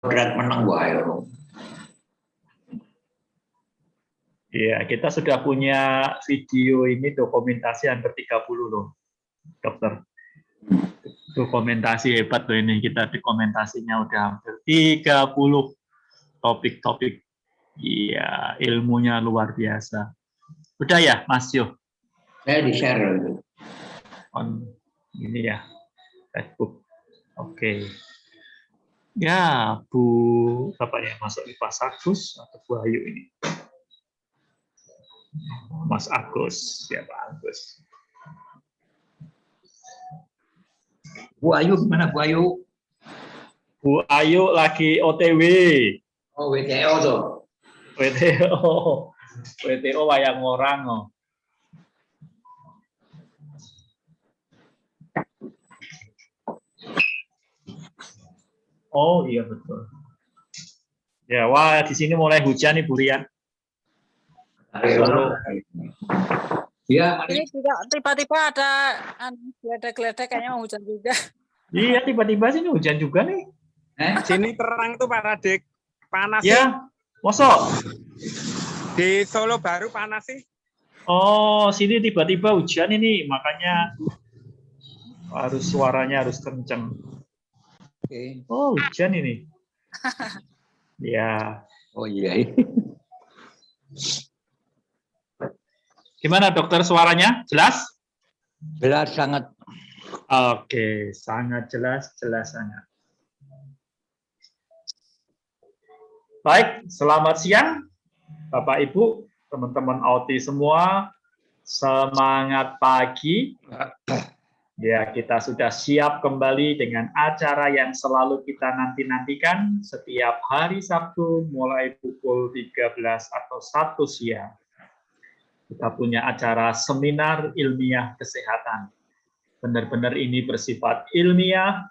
berat menang wae. Iya, kita sudah punya video ini dokumentasi hampir 30 loh, dokter. Dokumentasi hebat loh ini, kita dokumentasinya udah hampir 30 topik-topik. Iya, ilmunya luar biasa. Udah ya, Mas Yo? Saya di-share. On ini ya, Facebook. Oke. Ya, Bu, apa ya, masuk Pak Agus atau Bu Ayu ini? Mas Agus, ya Pak Agus. Bu Ayu gimana Bu Ayu? Bu Ayu lagi OTW. Oh, WTO tuh. WTO. WTO wayang orang. Oh. Oh iya betul. Ya, wah di sini mulai hujan nih Bu Rian. Ya, ini juga tiba-tiba ada geledek kayaknya mau hujan juga. Iya, tiba-tiba sini hujan juga nih. Sini terang tuh Pak Radik. Panas ya. Sih. Mosok? Di Solo baru panas sih. Oh, sini tiba-tiba hujan ini, makanya harus suaranya harus kenceng. Oke. Oh, hujan ini. Ya. Oh iya. Gimana dokter suaranya? Jelas? Jelas sangat. Oke, sangat jelas, jelas sangat. Baik, selamat siang Bapak Ibu, teman-teman OT semua. Semangat pagi. Ya, kita sudah siap kembali dengan acara yang selalu kita nanti-nantikan setiap hari Sabtu mulai pukul 13 atau 1 siang. Kita punya acara seminar ilmiah kesehatan. Benar-benar ini bersifat ilmiah,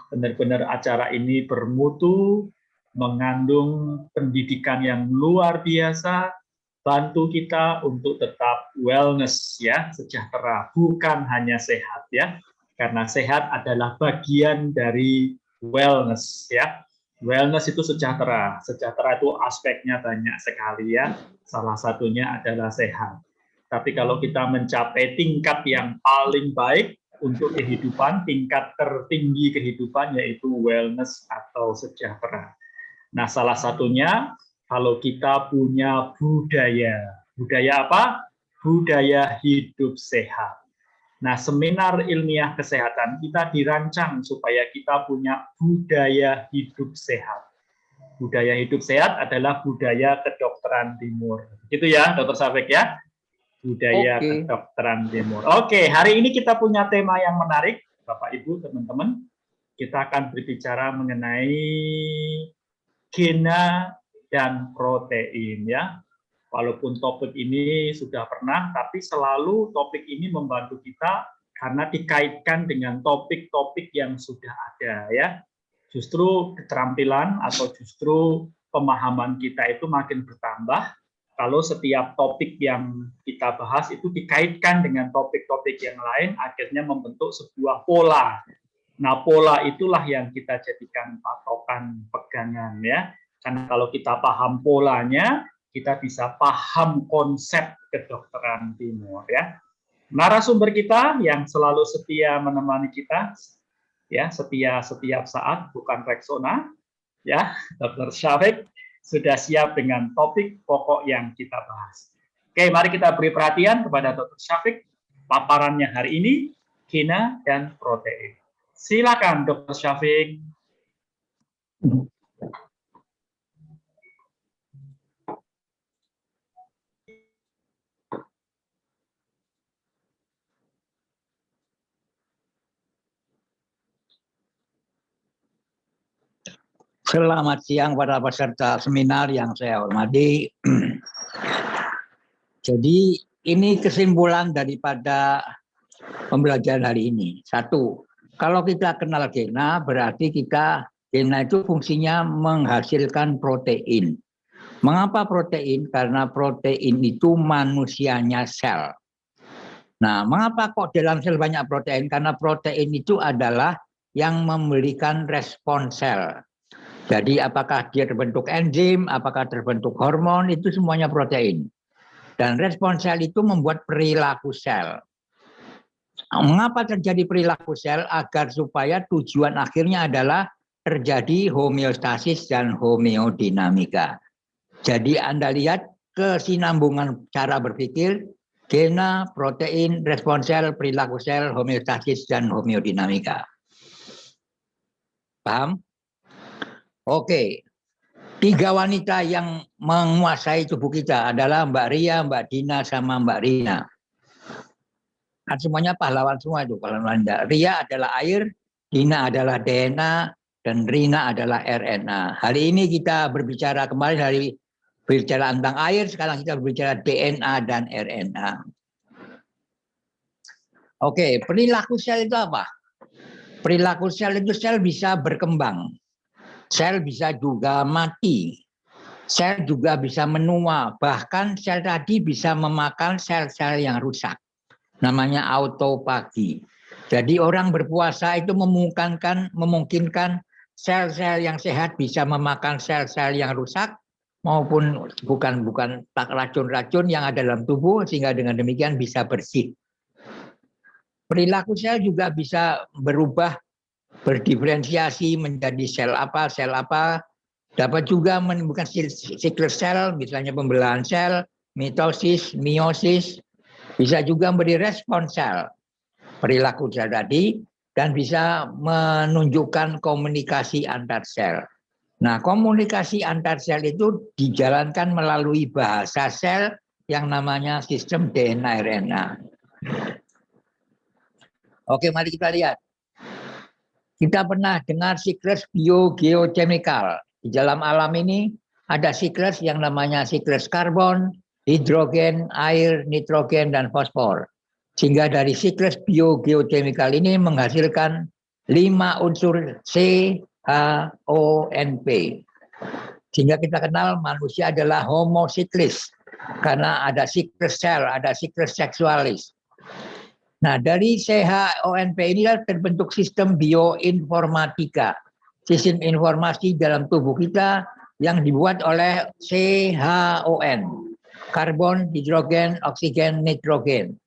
benar-benar acara ini bermutu, mengandung pendidikan yang luar biasa, bantu kita untuk tetap wellness ya, sejahtera, bukan hanya sehat ya. Karena sehat adalah bagian dari wellness ya. Wellness itu sejahtera. Sejahtera itu aspeknya banyak sekali ya. Salah satunya adalah sehat. Tapi kalau kita mencapai tingkat yang paling baik untuk kehidupan, tingkat tertinggi kehidupan yaitu wellness atau sejahtera. Nah, salah satunya kalau kita punya budaya. Budaya apa? Budaya hidup sehat. Nah, seminar ilmiah kesehatan kita dirancang supaya kita punya budaya hidup sehat. Budaya hidup sehat adalah budaya kedokteran timur. Gitu ya, Dr. Safik ya? Budaya kedokteran timur. Oke, hari ini kita punya tema yang menarik, Bapak Ibu, teman-teman. Kita akan berbicara mengenai gena dan protein ya. Walaupun topik ini sudah pernah, tapi selalu topik ini membantu kita karena dikaitkan dengan topik-topik yang sudah ada ya. Justru keterampilan atau justru pemahaman kita itu makin bertambah kalau setiap topik yang kita bahas itu dikaitkan dengan topik-topik yang lain, akhirnya membentuk sebuah pola. Nah, pola itulah yang kita jadikan patokan pegangan ya. Karena kalau kita paham polanya, kita bisa paham konsep kedokteran timur ya. Narasumber kita yang selalu setia menemani kita ya, setia setiap saat, bukan Rexona ya, Dr. Syafiq sudah siap dengan topik pokok yang kita bahas. Oke, mari kita beri perhatian kepada Dr. Syafiq. Paparannya hari ini, gena dan protein. Silakan Dr. Syafiq. Selamat siang para peserta seminar yang saya hormati. Jadi ini kesimpulan daripada pembelajaran hari ini. Satu, kalau kita kenal gena berarti gena itu fungsinya menghasilkan protein. Mengapa protein? Karena protein itu manusianya sel. Nah, mengapa kok dalam sel banyak protein? Karena protein itu adalah yang memberikan respon sel. Jadi apakah dia terbentuk enzim, apakah terbentuk hormon, itu semuanya protein. Dan respon sel itu membuat perilaku sel. Mengapa terjadi perilaku sel? Agar supaya tujuan akhirnya adalah terjadi homeostasis dan homeodinamika. Jadi Anda lihat kesinambungan cara berpikir, gena, protein, respon sel, perilaku sel, homeostasis, dan homeodinamika. Paham? Oke. 3 wanita yang menguasai tubuh kita adalah Mbak Ria, Mbak Dina, sama Mbak Rina. Kan semuanya pahlawan semua itu. Kalau Anda. Ria adalah air, Dina adalah DNA, dan Rina adalah RNA. Hari ini kita berbicara kemarin dari berbicara tentang air, sekarang kita berbicara DNA dan RNA. Oke, perilaku sel itu apa? Perilaku sel itu sel bisa berkembang. Sel bisa juga mati. Sel juga bisa menua. Bahkan sel tadi bisa memakan sel-sel yang rusak. Namanya autofagi. Jadi orang berpuasa itu memungkinkan sel-sel yang sehat bisa memakan sel-sel yang rusak maupun bukan racun-racun yang ada dalam tubuh sehingga dengan demikian bisa bersih. Perilaku sel juga bisa berubah, berdiferensiasi menjadi sel apa, dapat juga menimbulkan siklus sel, misalnya pembelahan sel, mitosis, meiosis, bisa juga memberi respon sel, perilaku sel tadi, dan bisa menunjukkan komunikasi antar sel. Nah, komunikasi antar sel itu dijalankan melalui bahasa sel yang namanya sistem DNA RNA. Oke, mari kita lihat. Kita pernah dengar siklus biogeochemical. Di dalam alam ini ada siklus yang namanya siklus karbon, hidrogen, air, nitrogen, dan fosfor. Sehingga dari siklus biogeochemical ini menghasilkan 5 unsur CHONP. Sehingga kita kenal manusia adalah homo siklis. Karena ada siklus sel, ada siklus seksualis. Nah, dari CHONP ini terbentuk sistem bioinformatika. Sistem informasi dalam tubuh kita yang dibuat oleh CHON. Karbon, hidrogen, oksigen, nitrogen.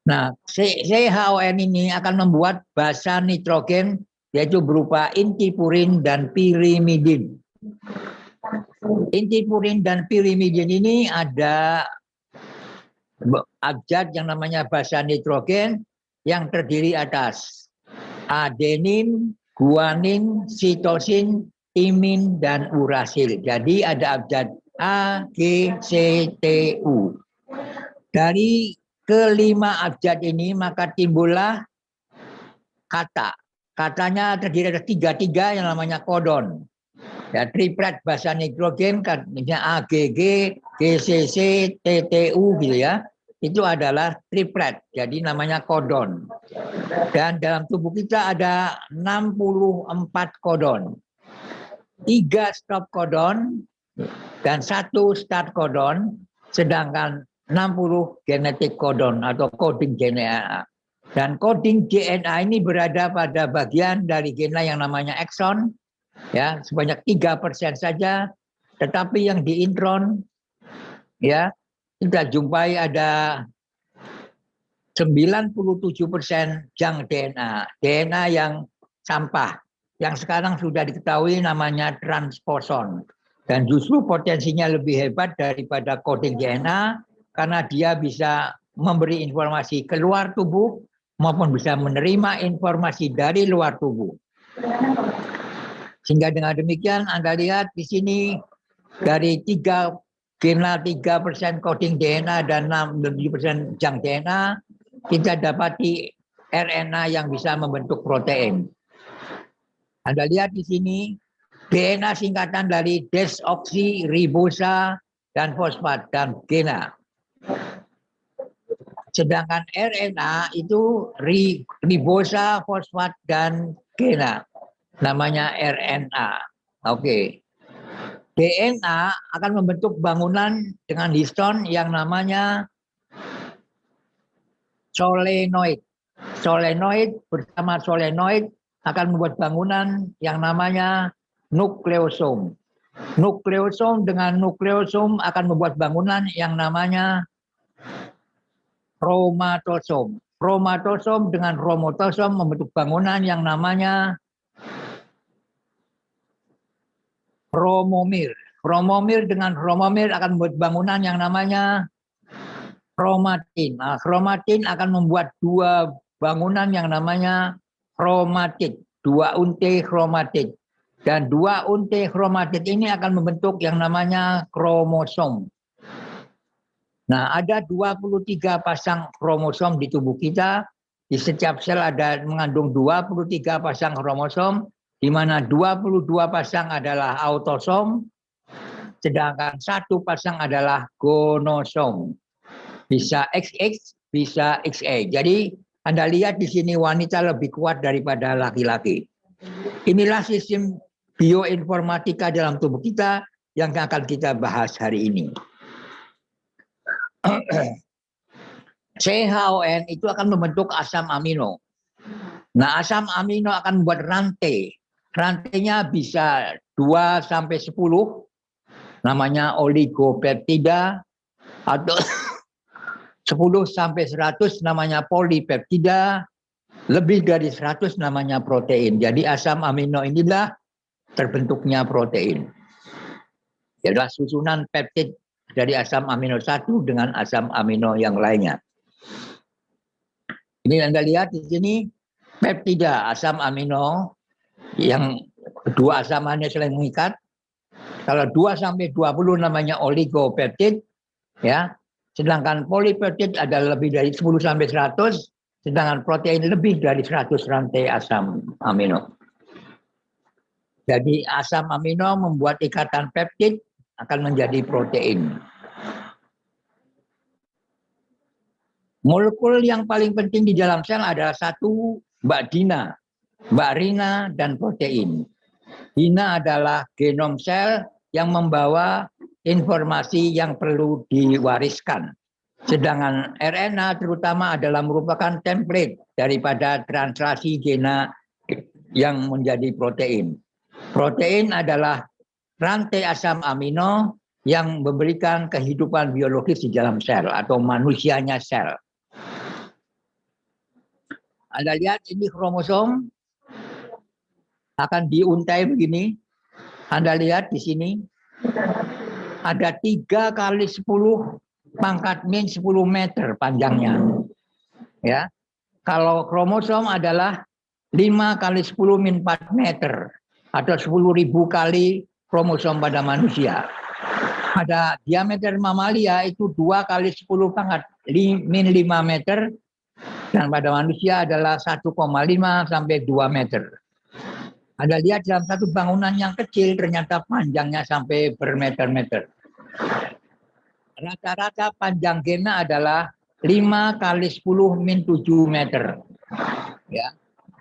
Nah, CHON ini akan membuat basa nitrogen yaitu berupa inti purin dan pirimidin. Inti purin dan pirimidin ini ada abjad yang namanya basa nitrogen yang terdiri atas adenin, guanin, sitosin, timin, dan urasil. Jadi ada abjad A, G, C, T, U. Dari kelima abjad ini maka timbullah kata. Katanya terdiri dari 3 yang namanya kodon. Ya, triplet basa nitrogen, katanya AGG, GCC, TTU gitu ya. Itu adalah triplet, jadi namanya kodon. Dan dalam tubuh kita ada 64 kodon. 3 stop kodon dan 1 start kodon, sedangkan 60 genetik kodon atau coding DNA. Dan coding DNA ini berada pada bagian dari gena yang namanya exon, ya sebanyak 3% saja, tetapi yang di intron, ya kita jumpai ada 97% junk DNA, DNA yang sampah, yang sekarang sudah diketahui namanya transposon. Dan justru potensinya lebih hebat daripada coding DNA, karena dia bisa memberi informasi keluar tubuh, maupun bisa menerima informasi dari luar tubuh. Sehingga dengan demikian Anda lihat di sini dari 3% coding DNA dan 67% junk DNA, kita dapati RNA yang bisa membentuk protein. Anda lihat di sini DNA singkatan dari desoksiribosa dan fosfat dan gena. Sedangkan RNA itu ribosa, fosfat, dan gena. Namanya RNA. Oke. DNA akan membentuk bangunan dengan histon yang namanya solenoid. Solenoid bersama solenoid akan membuat bangunan yang namanya nukleosom. Nukleosom dengan nukleosom akan membuat bangunan yang namanya kromatosom. Kromatosom dengan kromatosom membentuk bangunan yang namanya kromomir. Kromomir dengan kromomir akan membuat bangunan yang namanya kromatin. Nah, kromatin akan membuat dua bangunan yang namanya kromatit, dua unte kromatit. Dan dua unte kromatit ini akan membentuk yang namanya kromosom. Nah, ada 23 pasang kromosom di tubuh kita. Di setiap sel ada mengandung 23 pasang kromosom, di mana 22 pasang adalah autosom, sedangkan 1 pasang adalah gonosom. Bisa XX, bisa XY. Jadi Anda lihat di sini wanita lebih kuat daripada laki-laki. Inilah sistem bioinformatika dalam tubuh kita yang akan kita bahas hari ini. CHON itu akan membentuk asam amino. Nah, asam amino akan membuat rantai. Rantainya bisa 2 sampai 10, namanya oligopeptida, atau 10 sampai 100 namanya polipeptida, lebih dari 100 namanya protein. Jadi asam amino inilah terbentuknya protein. Adalah susunan peptid dari asam amino 1 dengan asam amino yang lainnya. Ini Anda lihat di sini peptida, asam amino yang kedua asam amino saling mengikat. Kalau 2 sampai 20 namanya oligopeptid, ya. Sedangkan polipeptid ada lebih dari 10 sampai 100, sedangkan protein lebih dari 100 rantai asam amino. Jadi asam amino membuat ikatan peptid akan menjadi protein. Molekul yang paling penting di dalam sel adalah satu, Mbak Dina, Mbak Rina, dan protein. Dina adalah genom sel yang membawa informasi yang perlu diwariskan. Sedangkan RNA terutama adalah merupakan template daripada translasi gena yang menjadi protein. Protein adalah rantai asam amino yang memberikan kehidupan biologis di dalam sel atau manusianya sel. Anda lihat ini kromosom akan diuntai begini. Anda lihat di sini ada 3 kali 10 pangkat min 10 meter panjangnya. Ya. Kalau kromosom adalah 5 kali 10 min 4 meter atau 10.000 kali kromosom pada manusia. Pada diameter mamalia itu 2 kali 10 pangkat min 5 meter dan pada manusia adalah 1,5 sampai 2 meter. Anda lihat dalam satu bangunan yang kecil ternyata panjangnya sampai bermeter-meter. Rata-rata panjang gena adalah 5 kali 10 min 7 meter. Ya.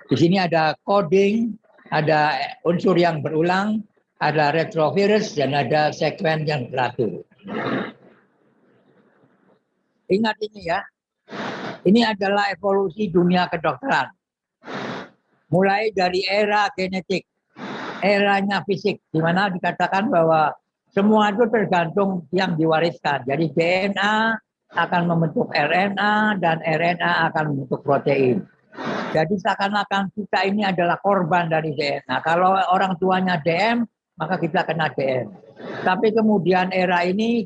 Di sini ada coding, ada unsur yang berulang, ada retrovirus, dan ada sekuen yang teratur. Ingat ini ya, ini adalah evolusi dunia kedokteran. Mulai dari era genetik, eranya fisik, di mana dikatakan bahwa semua itu tergantung yang diwariskan. Jadi DNA akan membentuk RNA dan RNA akan membentuk protein. Jadi seakan-akan kita ini adalah korban dari DNA. Kalau orang tuanya DM, maka kita kena DM. Tapi kemudian era ini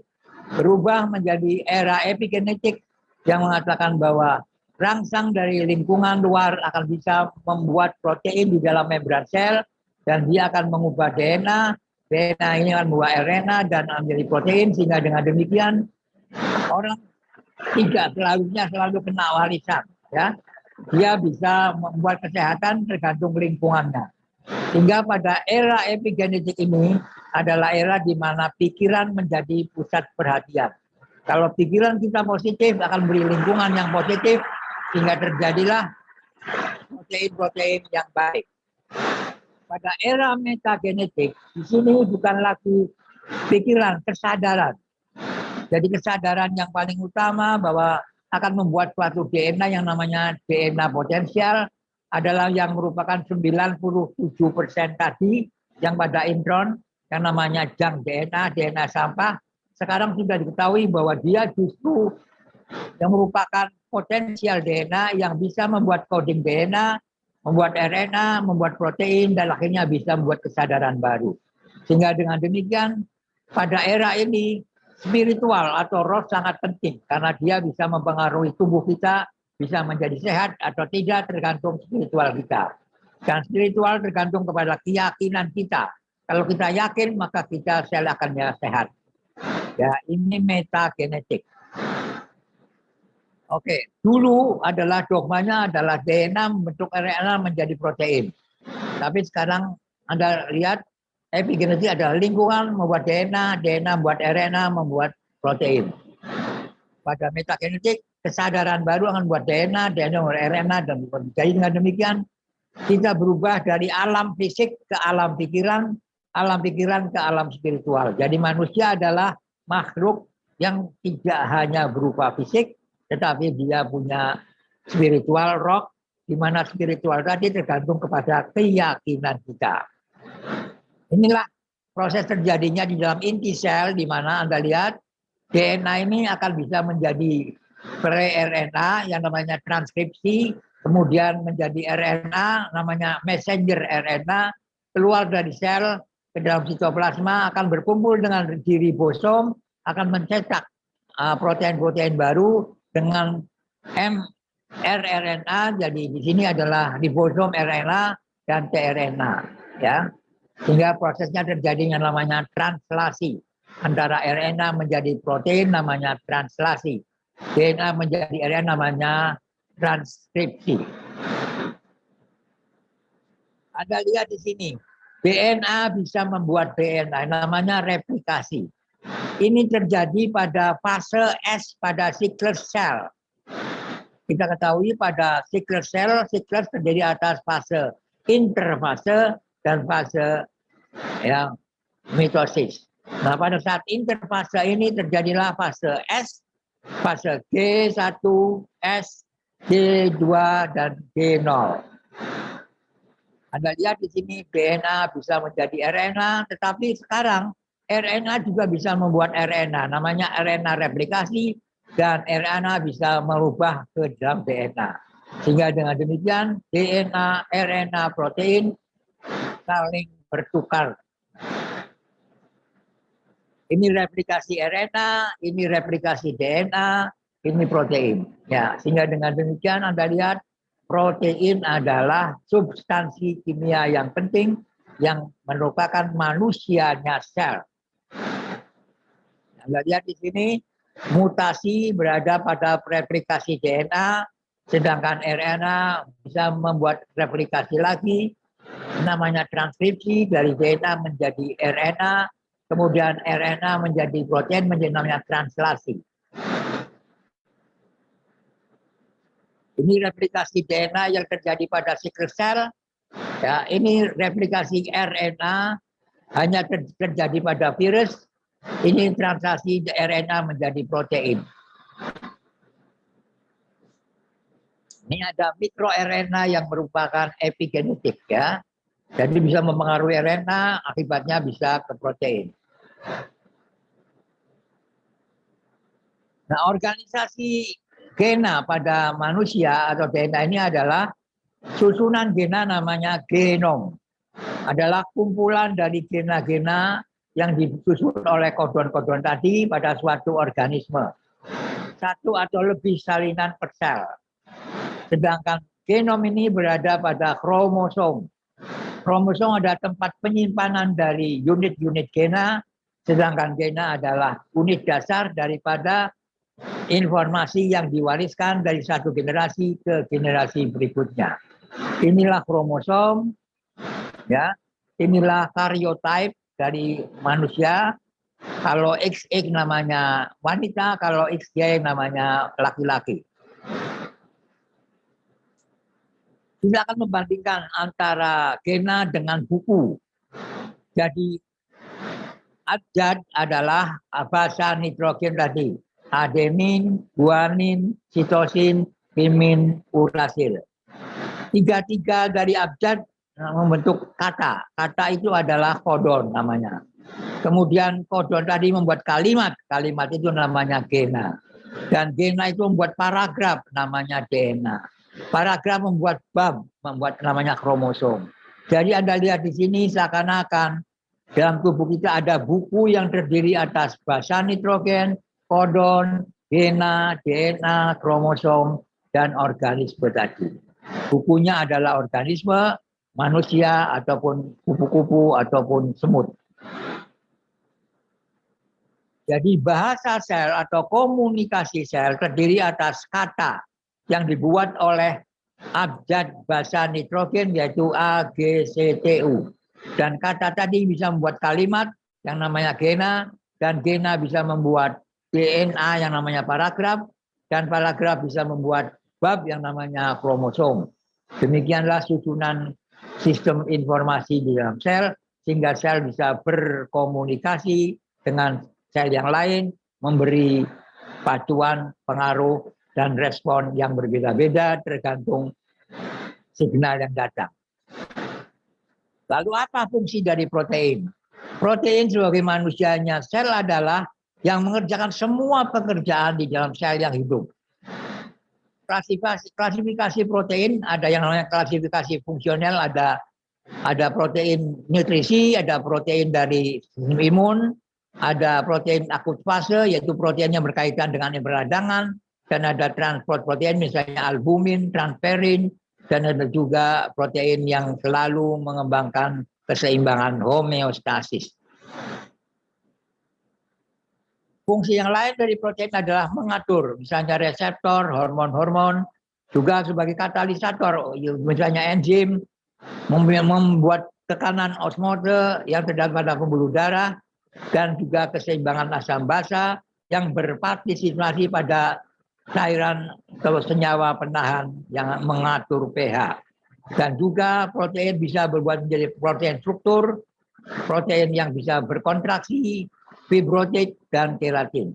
berubah menjadi era epigenetik yang mengatakan bahwa rangsang dari lingkungan luar akan bisa membuat protein di dalam membran sel dan dia akan mengubah DNA. DNA ini akan membuat RNA dan menjadi protein sehingga dengan demikian orang tidak selalu kena warisan, ya. Dia bisa membuat kesehatan tergantung lingkungannya. Sehingga pada era epigenetik ini adalah era di mana pikiran menjadi pusat perhatian. Kalau pikiran kita positif akan beri lingkungan yang positif sehingga terjadilah protein-protein yang baik. Pada era metagenetik, di sini bukan lagi pikiran, kesadaran. Jadi kesadaran yang paling utama bahwa akan membuat suatu DNA yang namanya DNA potensial adalah yang merupakan 97% tadi yang pada intron, yang namanya junk DNA, DNA sampah. Sekarang sudah diketahui bahwa dia justru yang merupakan potensial DNA yang bisa membuat coding DNA, membuat RNA, membuat protein, dan akhirnya bisa membuat kesadaran baru. Sehingga dengan demikian, pada era ini, spiritual atau roh sangat penting, karena dia bisa mempengaruhi tubuh kita, bisa menjadi sehat atau tidak tergantung spiritual kita. Dan spiritual tergantung kepada keyakinan kita. Kalau kita yakin, maka kita sel akan sehat. Ya, ini metagenetik. Oke, dulu adalah dogmanya adalah DNA membentuk RNA menjadi protein. Tapi sekarang Anda lihat epigenetik adalah lingkungan membuat DNA, DNA membuat RNA, membuat protein. Pada metagenetik, kesadaran baru akan membuat DNA, DNA membuat RNA, dan jadi dengan demikian kita berubah dari alam fisik ke alam pikiran ke alam spiritual. Jadi manusia adalah makhluk yang tidak hanya berupa fisik, tetapi dia punya spiritual roh, di mana spiritual tadi tergantung kepada keyakinan kita. Inilah proses terjadinya di dalam inti sel, di mana Anda lihat DNA ini akan bisa menjadi pre-RNA yang namanya transkripsi, kemudian menjadi RNA namanya messenger RNA, keluar dari sel ke dalam sitoplasma, akan berkumpul dengan di ribosom, akan mencetak protein-protein baru dengan mRNA. Jadi di sini adalah ribosom RNA dan tRNA, ya. Sehingga prosesnya terjadi yang namanya translasi. Antara RNA menjadi protein namanya translasi. DNA menjadi RNA namanya transkripsi. Anda lihat di sini, DNA bisa membuat DNA, namanya replikasi. Ini terjadi pada fase S pada siklus sel. Kita ketahui pada siklus sel, siklus terdiri atas fase interfase dan fase yang mitosis. Nah, pada saat interfase ini terjadilah fase S, fase G1, S, G2, dan G0. Anda lihat di sini DNA bisa menjadi RNA, tetapi sekarang RNA juga bisa membuat RNA, namanya RNA replikasi, dan RNA bisa merubah ke dalam DNA. Sehingga dengan demikian DNA, RNA, protein saling bertukar. Ini replikasi RNA, ini replikasi DNA, ini protein. Ya, sehingga dengan demikian Anda lihat protein adalah substansi kimia yang penting yang merupakan manusianya sel. Anda lihat di sini mutasi berada pada replikasi DNA, sedangkan RNA bisa membuat replikasi lagi, namanya transkripsi dari DNA menjadi RNA, kemudian RNA menjadi protein, menjadi namanya translasi. Ini replikasi DNA yang terjadi pada siklus sel. Ya, ini replikasi RNA hanya terjadi pada virus. Ini translasi RNA menjadi protein. Ini ada mikroRNA yang merupakan epigenetik, ya. Jadi bisa mempengaruhi RNA, akibatnya bisa ke protein. Nah, organisasi gena pada manusia atau DNA ini adalah susunan gena namanya genom. Adalah kumpulan dari gena-gena yang disusun oleh kodon-kodon tadi pada suatu organisme. Satu atau lebih salinan per sel. Sedangkan genom ini berada pada kromosom. Kromosom adalah tempat penyimpanan dari unit-unit gena, sedangkan gena adalah unit dasar daripada informasi yang diwariskan dari satu generasi ke generasi berikutnya. Inilah kromosom, ya. Inilah karyotype dari manusia. Kalau XX namanya wanita, kalau XY namanya laki-laki. Kita akan membandingkan antara gena dengan buku. Jadi abjad adalah basa nitrogen tadi. Adenin, guanin, sitosin, timin, urasil. Tiga-tiga dari abjad membentuk kata. Kata itu adalah kodon namanya. Kemudian kodon tadi membuat kalimat. Kalimat itu namanya gena. Dan gena itu membuat paragraf, namanya dena. Paragraf membuat bab, membuat namanya kromosom. Jadi Anda lihat di sini seakan-akan dalam tubuh kita ada buku yang terdiri atas basa nitrogen, kodon, gena, DNA, kromosom, dan organisme tadi. Bukunya adalah organisme, manusia, ataupun kupu-kupu, ataupun semut. Jadi bahasa sel atau komunikasi sel terdiri atas kata yang dibuat oleh abjad basa nitrogen yaitu A, G, C, T, U. Dan kata tadi bisa membuat kalimat yang namanya gena, dan gena bisa membuat DNA yang namanya paragraf, dan paragraf bisa membuat bab yang namanya kromosom. Demikianlah susunan sistem informasi di dalam sel, sehingga sel bisa berkomunikasi dengan sel yang lain, memberi pacuan, pengaruh, dan respon yang berbeda-beda tergantung signal yang datang. Lalu apa fungsi dari protein? Protein sebagai manusianya sel adalah yang mengerjakan semua pekerjaan di dalam sel yang hidup. Klasifikasi protein ada yang namanya klasifikasi fungsional, ada protein nutrisi, ada protein dari sistem imun, ada protein akut fase, yaitu protein yang berkaitan dengan peradangan, dan ada transport protein, misalnya albumin, transferin, dan ada juga protein yang selalu mengembangkan keseimbangan homeostasis. Fungsi yang lain dari protein adalah mengatur, misalnya reseptor, hormon-hormon, juga sebagai katalisator, misalnya enzim, membuat tekanan osmose yang terdapat pada pembuluh darah, dan juga keseimbangan asam basa yang berpartisipasi pada cairan atau senyawa penahan yang mengatur pH. Dan juga protein bisa berbuat menjadi protein struktur, protein yang bisa berkontraksi, fibrotik, dan keratin.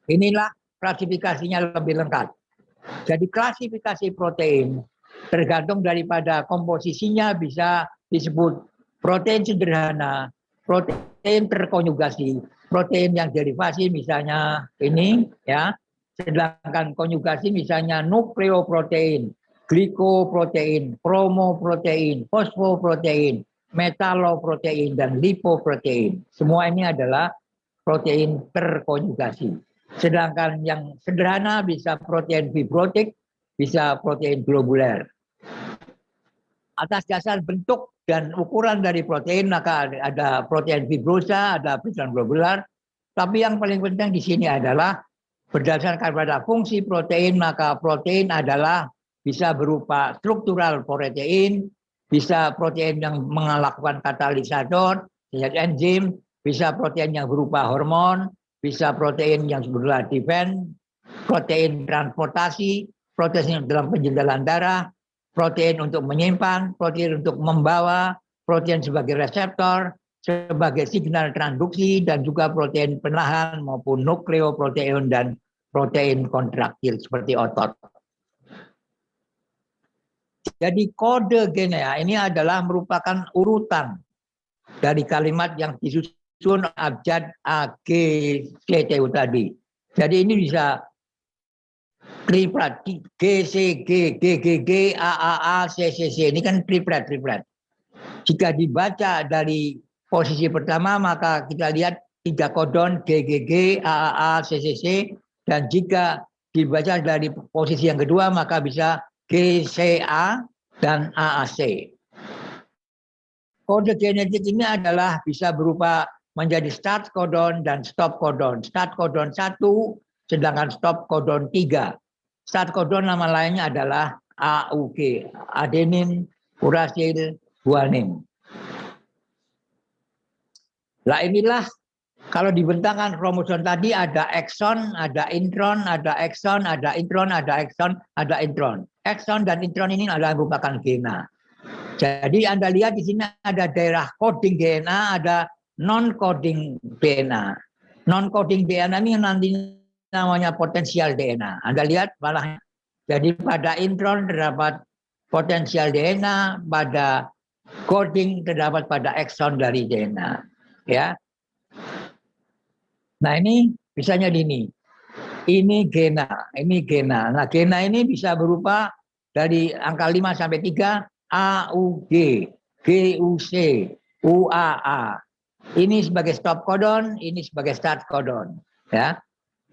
Inilah klasifikasinya lebih lengkap. Jadi klasifikasi protein tergantung daripada komposisinya, bisa disebut protein sederhana, protein terkonjugasi, protein yang derivasi misalnya ini ya, sedangkan konjugasi misalnya nukleoprotein, glikoprotein, kromoprotein, fosfoprotein, metaloprotein, dan lipoprotein. Semua ini adalah protein terkonjugasi. Sedangkan yang sederhana bisa protein fibrotik, bisa protein globuler. Atas dasar bentuk dan ukuran dari protein, maka ada protein fibrosa, ada protein globular. Tapi yang paling penting di sini adalah berdasarkan pada fungsi protein, maka protein adalah bisa berupa struktural protein, bisa protein yang melakukan katalisator, enzim, bisa protein yang berupa hormon, bisa protein yang berupa defense, protein transportasi, protein dalam penjendalan darah, protein untuk menyimpan, protein untuk membawa, protein sebagai reseptor, sebagai signal transduksi, dan juga protein penahan maupun nukleoprotein dan protein kontraktil seperti otot. Jadi kode genea ini adalah merupakan urutan dari kalimat yang disusun abjad A, G, C, T, U tadi. Jadi ini bisa triplet, G, C, G, G, G, G, A, C, C, C. Ini kan triplet. Jika dibaca dari posisi pertama, maka kita lihat 3 kodon G, G, G, A, C, C, C. Dan jika dibaca dari posisi yang kedua, maka bisa G, C, A, dan AAC. Kode genetik ini adalah bisa berupa menjadi start kodon dan stop kodon. Start kodon 1, sedangkan stop kodon 3. Start kodon nama lainnya adalah AUG, adenin, urasil, guanin. Nah inilah kalau dibentangkan kromosom tadi ada ekson, ada intron, ada ekson, ada intron, ada ekson, ada intron. Ekson dan intron ini adalah merupakan gena. Jadi Anda lihat di sini ada daerah coding DNA, ada non-coding DNA. Non-coding DNA ini nanti namanya potensial DNA. Anda lihat malah jadi pada intron terdapat potensial DNA, pada coding terdapat pada ekson dari DNA. Ya. Nah ini misalnya ini gena, ini gena. Nah gena ini bisa berupa dari angka 5 sampai 3, AUG, GUC, UAA. Ini sebagai stop codon, ini sebagai start codon. Ya.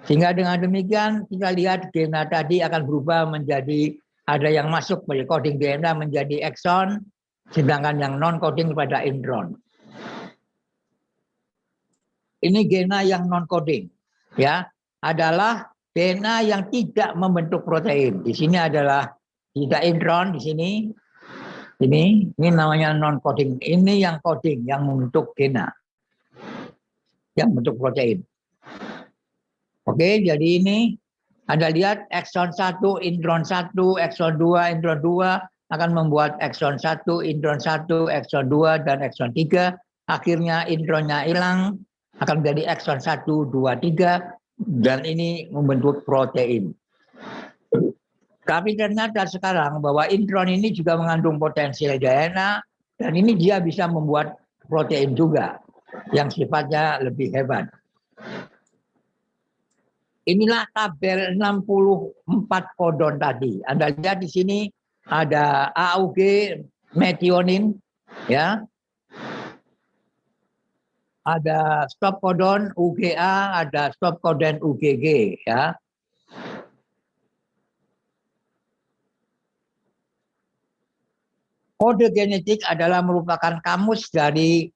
Sehingga dengan demikian kita lihat gena tadi akan berubah menjadi ada yang masuk dari coding DNA menjadi ekson, sedangkan yang non coding pada intron. Ini gena yang non coding, ya, adalah DNA yang tidak membentuk protein. Di sini adalah tidak intron di sini. Ini namanya non coding. Ini yang coding yang membentuk gena, yang membentuk protein. Oke, jadi ini Anda lihat ekson 1, intron 1, ekson 2, intron 2 akan membuat ekson 1, intron 1, ekson 2, dan ekson 3. Akhirnya intronnya hilang, akan menjadi ekson 1, 2, 3, dan ini membentuk protein. Tapi ternyata sekarang bahwa intron ini juga mengandung potensial DNA, dan ini dia bisa membuat protein juga, yang sifatnya lebih hebat. Inilah tabel 64 kodon tadi. Anda lihat di sini ada AUG metionin, ya. Ada stop codon UGA, ada stop codon UGG, ya. Kode genetik adalah merupakan kamus dari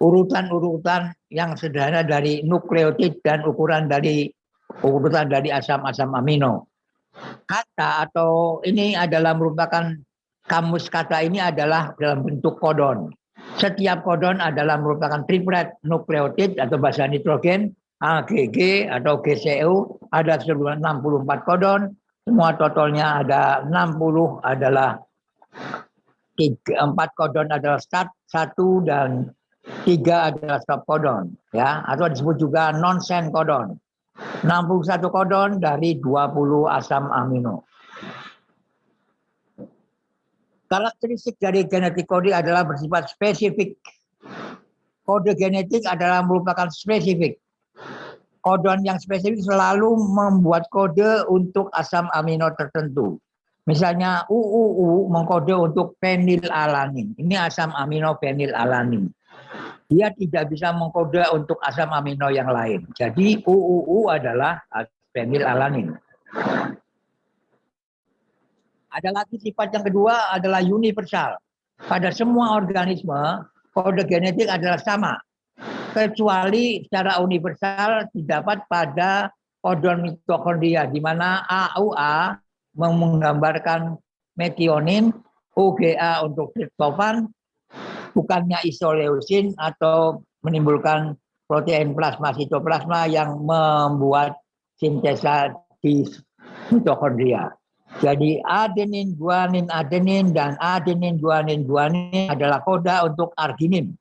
urutan-urutan yang sederhana dari nukleotid dan urutan dari asam-asam amino. Kata atau ini adalah merupakan kamus kata ini adalah dalam bentuk kodon. Setiap kodon adalah merupakan triplet nukleotid atau bahasa nitrogen, AGG atau GCU, ada 64 kodon, semua totalnya ada 60 adalah 4 kodon adalah start 1 dan 3 adalah stop kodon, ya, atau disebut juga non-sense kodon. 61 kodon dari 20 asam amino. Karakteristik dari genetik kode adalah bersifat spesifik. Kode genetik adalah merupakan spesifik. Kodon yang spesifik selalu membuat kode untuk asam amino tertentu. Misalnya UUU mengkode untuk fenilalanin. Ini asam amino fenilalanin. Dia tidak bisa mengkode untuk asam amino yang lain. Jadi UUU adalah fenilalanin. Ada lagi sifat yang kedua adalah universal. Pada semua organisme, kode genetik adalah sama. Kecuali secara universal didapat pada kodon mitokondria, di mana AUA menggambarkan metionin, UGA untuk tryptophan, bukannya isoleusin atau menimbulkan protein plasma sitoplasma yang membuat sintesa di mitokondria. Jadi adenin, guanin, adenin, dan adenin, guanin, guanin adalah koda untuk arginin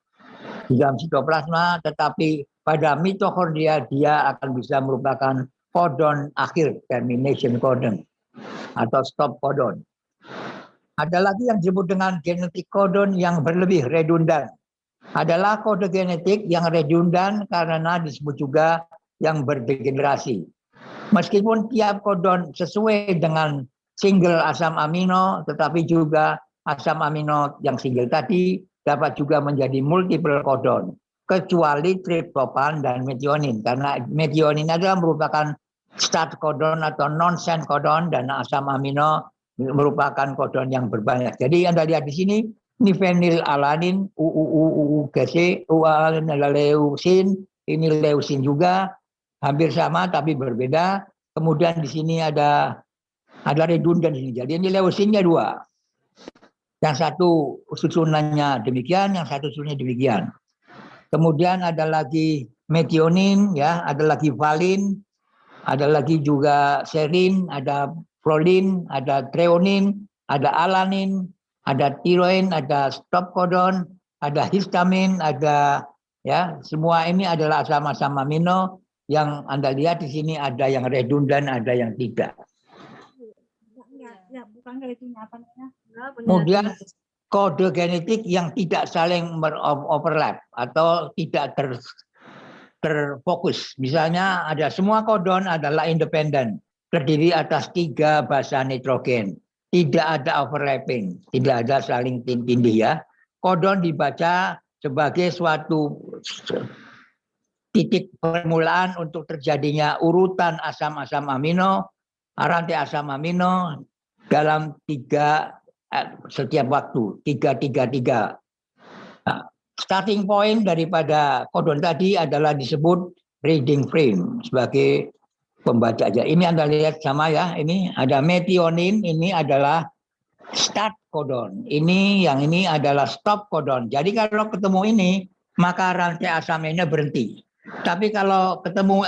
di dalam sitoplasma, tetapi pada mitokondria dia akan bisa merupakan kodon akhir, termination codon atau stop codon. Ada lagi yang disebut dengan genetik kodon yang berlebih, redundan. Adalah kode genetik yang redundan karena disebut juga yang berdegenerasi. Meskipun tiap kodon sesuai dengan single asam amino, tetapi juga asam amino yang single tadi dapat juga menjadi multiple kodon, kecuali tryptophan dan metionin, karena metionin adalah merupakan start kodon atau non-sense kodon dan asam amino merupakan kodon yang berbanyak. Jadi Anda lihat di sini, ini fenilalanin, UUUGC, UALin adalah leusin, ini leusin juga, hampir sama tapi berbeda. Kemudian di sini ada redundan di sini. Jadi ini leusinnya 2. Yang satu susunannya demikian, yang satu susunannya demikian. Kemudian ada lagi metionin, ya, ada lagi valin, ada lagi juga serin, ada prolin, ada treonin, ada alanin, ada tiroin, ada stop codon, ada histamin, ada, ya, semua ini adalah asam-asam amino yang Anda lihat di sini ada yang redundan, ada yang tidak. Ya, bukan kayak gini apa namanya? Kemudian kode genetik yang tidak saling overlap atau tidak terfokus. Misalnya ada semua kodon adalah independen, terdiri atas 3 basa nitrogen. Tidak ada overlapping, tidak ada saling tindih ya. Kodon dibaca sebagai suatu titik permulaan untuk terjadinya urutan asam-asam amino, rantai asam amino dalam 3 setiap waktu, 3. Nah, starting point daripada kodon tadi adalah disebut reading frame sebagai pembaca aja. Ini Anda lihat sama ya, ini ada methionine, ini adalah start kodon. Yang ini adalah stop kodon. Jadi kalau ketemu ini, maka rantai asam ini berhenti. Tapi kalau ketemu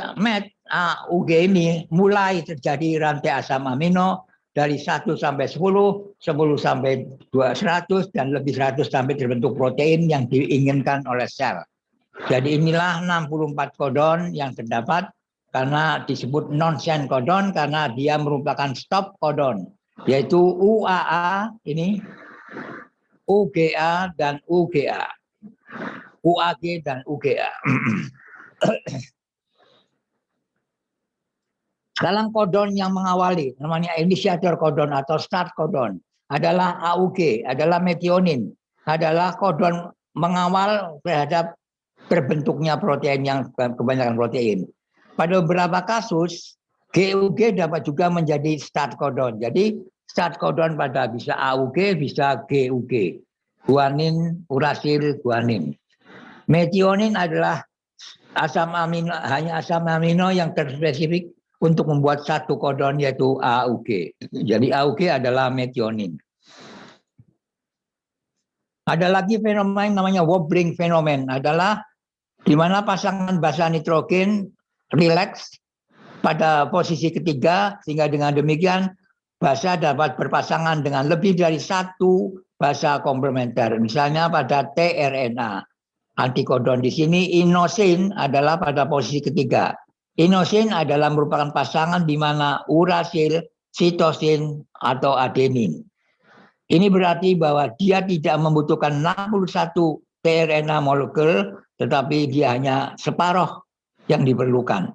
UG ini, mulai terjadi rantai asam amino dari 1 sampai 10, 10 sampai 200, dan lebih 100 sampai terbentuk protein yang diinginkan oleh sel. Jadi inilah 64 kodon yang terdapat karena disebut nonsense kodon karena dia merupakan stop kodon, yaitu UAA ini, UGA dan UGA, UAG dan UGA. Dalam kodon yang mengawali, namanya inisiator kodon atau start kodon, adalah AUG, adalah methionine, adalah kodon mengawal terhadap terbentuknya protein yang kebanyakan protein. Pada beberapa kasus, GUG dapat juga menjadi start kodon. Jadi start kodon pada bisa AUG, bisa GUG. Guanin, urasil, guanin. Methionine adalah asam amino, hanya asam amino yang terspesifik untuk membuat satu kodon yaitu AUG. Jadi AUG adalah methionine. Ada lagi fenomena yang namanya wobbling fenomen, adalah di mana pasangan basa nitrogen rileks pada posisi ketiga, sehingga dengan demikian basa dapat berpasangan dengan lebih dari 1 basa komplementer. Misalnya pada tRNA. Antikodon di sini inosin adalah pada posisi ketiga. Inosin adalah merupakan pasangan di mana urasil, sitosin, atau adenin. Ini berarti bahwa dia tidak membutuhkan 61 tRNA molekul, tetapi dia hanya separuh yang diperlukan.